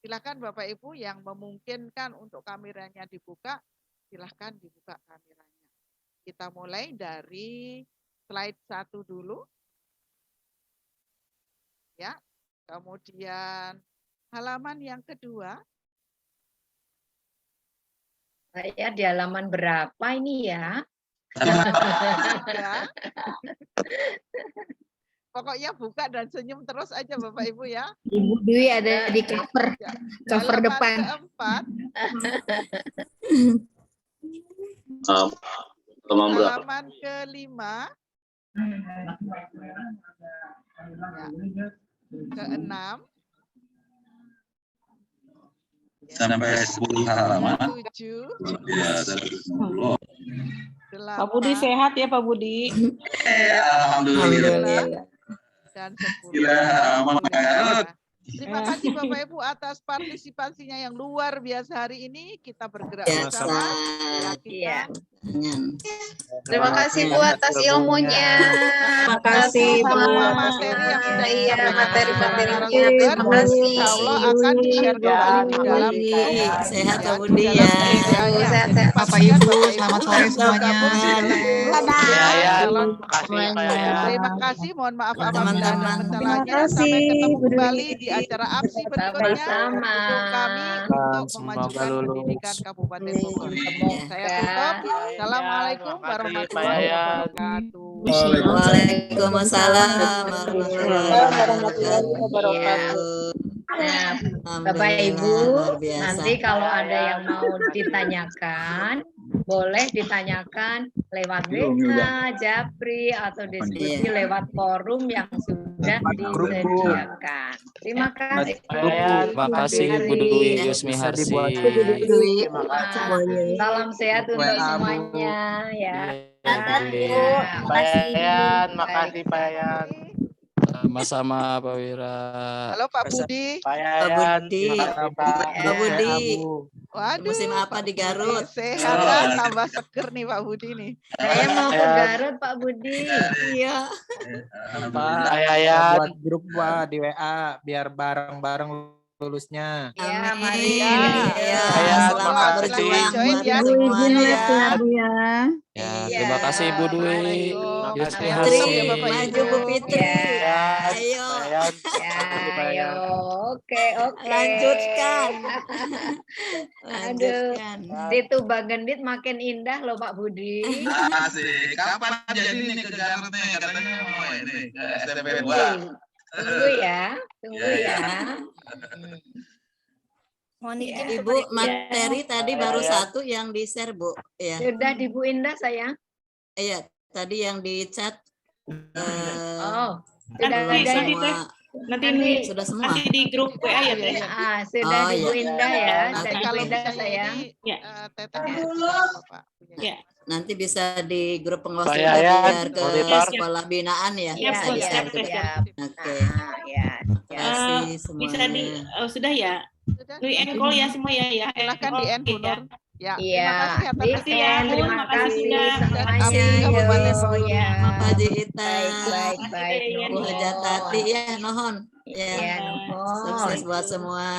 Silakan Bapak Ibu yang memungkinkan untuk kameranya dibuka, silahkan dibuka kameranya. Kita mulai dari slide 1 dulu. Ya. Kemudian halaman yang kedua. Saya di halaman berapa ini ya? Pokoknya buka dan senyum terus aja Bapak Ibu ya. Ibu Dwi ada di cover depan. Keempat. Halaman kelima, keenam, sampai 10 halaman. 7, Pak Budi sehat ya Pak Budi? Alhamdulillah. Dan 10. Terima kasih Bapak Ibu atas partisipasinya yang luar biasa hari ini. Kita bergerak bersama. Ya, Terima kasih Bu atas ilmunya. Terima kasih Bu. Materi yang sudah materi-materinya. Terima kasih. Insya Allah akan di-share kembali di dalam. Sehat Pak Budi ya. Sehat-sehat. Bapak Ibu, selamat sore semuanya. Terima kasih. Mohon maaf apabila ada kesalahannya. Sampai ketemu kembali di acara APSI berikutnya untuk kami untuk memajukan pendidikan Kabupaten Bogor. Saya tutup. Assalamualaikum warahmatullahi wabarakatuh. Waalaikumsalam warahmatullahi wabarakatuh. Nah, Bapak Ibu, nanti kalau ada yang mau ditanyakan, boleh ditanyakan lewat WA, Japri, atau diskusi lewat forum yang sudah disediakan. Terima kasih. Terima kasih Bu Dwi Yusmi Harsi. Salam sehat untuk semuanya ya. Makasih Pak Yan. Sama-sama Pak Wira. Halo Pak Budi. Pak Budi. Waduh. Musim apa di Garut? Sehat kan, tambah seger nih Pak Budi nih. Saya mau ke Garut Pak Budi. Iya. Pak Yayan. Buat grup di WA biar bareng-bareng lulusnya. Ya, mari. Selamat berjuang buat semuanya ya. Ya, terima kasih Bu Dwi. Yus Saya Miharsi. tutup ya Bapak Maju Ibu. Bu Fitri. Bayan, Ayo. Bayan. Ya, Makasih, Bayan. ayo. Oke. Lanjutkan. Aduh, Lanjutkan. situ Bagendit makin indah loh Pak Budi. Asik. Kapan jadi ini ke Garut nih? Katanya mau ini ke SMP 2. Tunggu ya, tunggu ya. Mohon izin Ya. Ibu, materi tadi baru satu yang di-share, Bu. Ya. Sudah di Bu Indah sayang? Iya, tadi yang di chat. Oh, sudah Nanti, ada nanti, ya? nanti ini Sudah semua. nanti di grup WA ya Teh. Sudah Oh, di Bu iya. Indah ya. Nanti Sudah di Bu kalau Indah misalnya sayang. ini Ya. Teteh bisa Bapak. Ya. Nanti bisa di grup penguasa Pak juga Yayan, biar ke monitor. sekolah binaan ya. Siap, Bisa Bu, di siap, share Teh, juga. siap. Oke. Ya. Terima kasih semuanya. Bisa di sudah ya. Sudah. Di encall ya semua ya. Silakan di end Bu Oke, ya. Nur. Ya, Iya, terima kasih atas di kasih ya, end. Bu. Terima Makasih kasih juga. semuanya. Abdi Kabupaten Yo, Bogor. ya. Pak Haji Ita, Baik, baik, baik. Makasih, Teh. Bu Hajatati ya, nohon. Ya. Ya, nuhun. Sukses buat semua.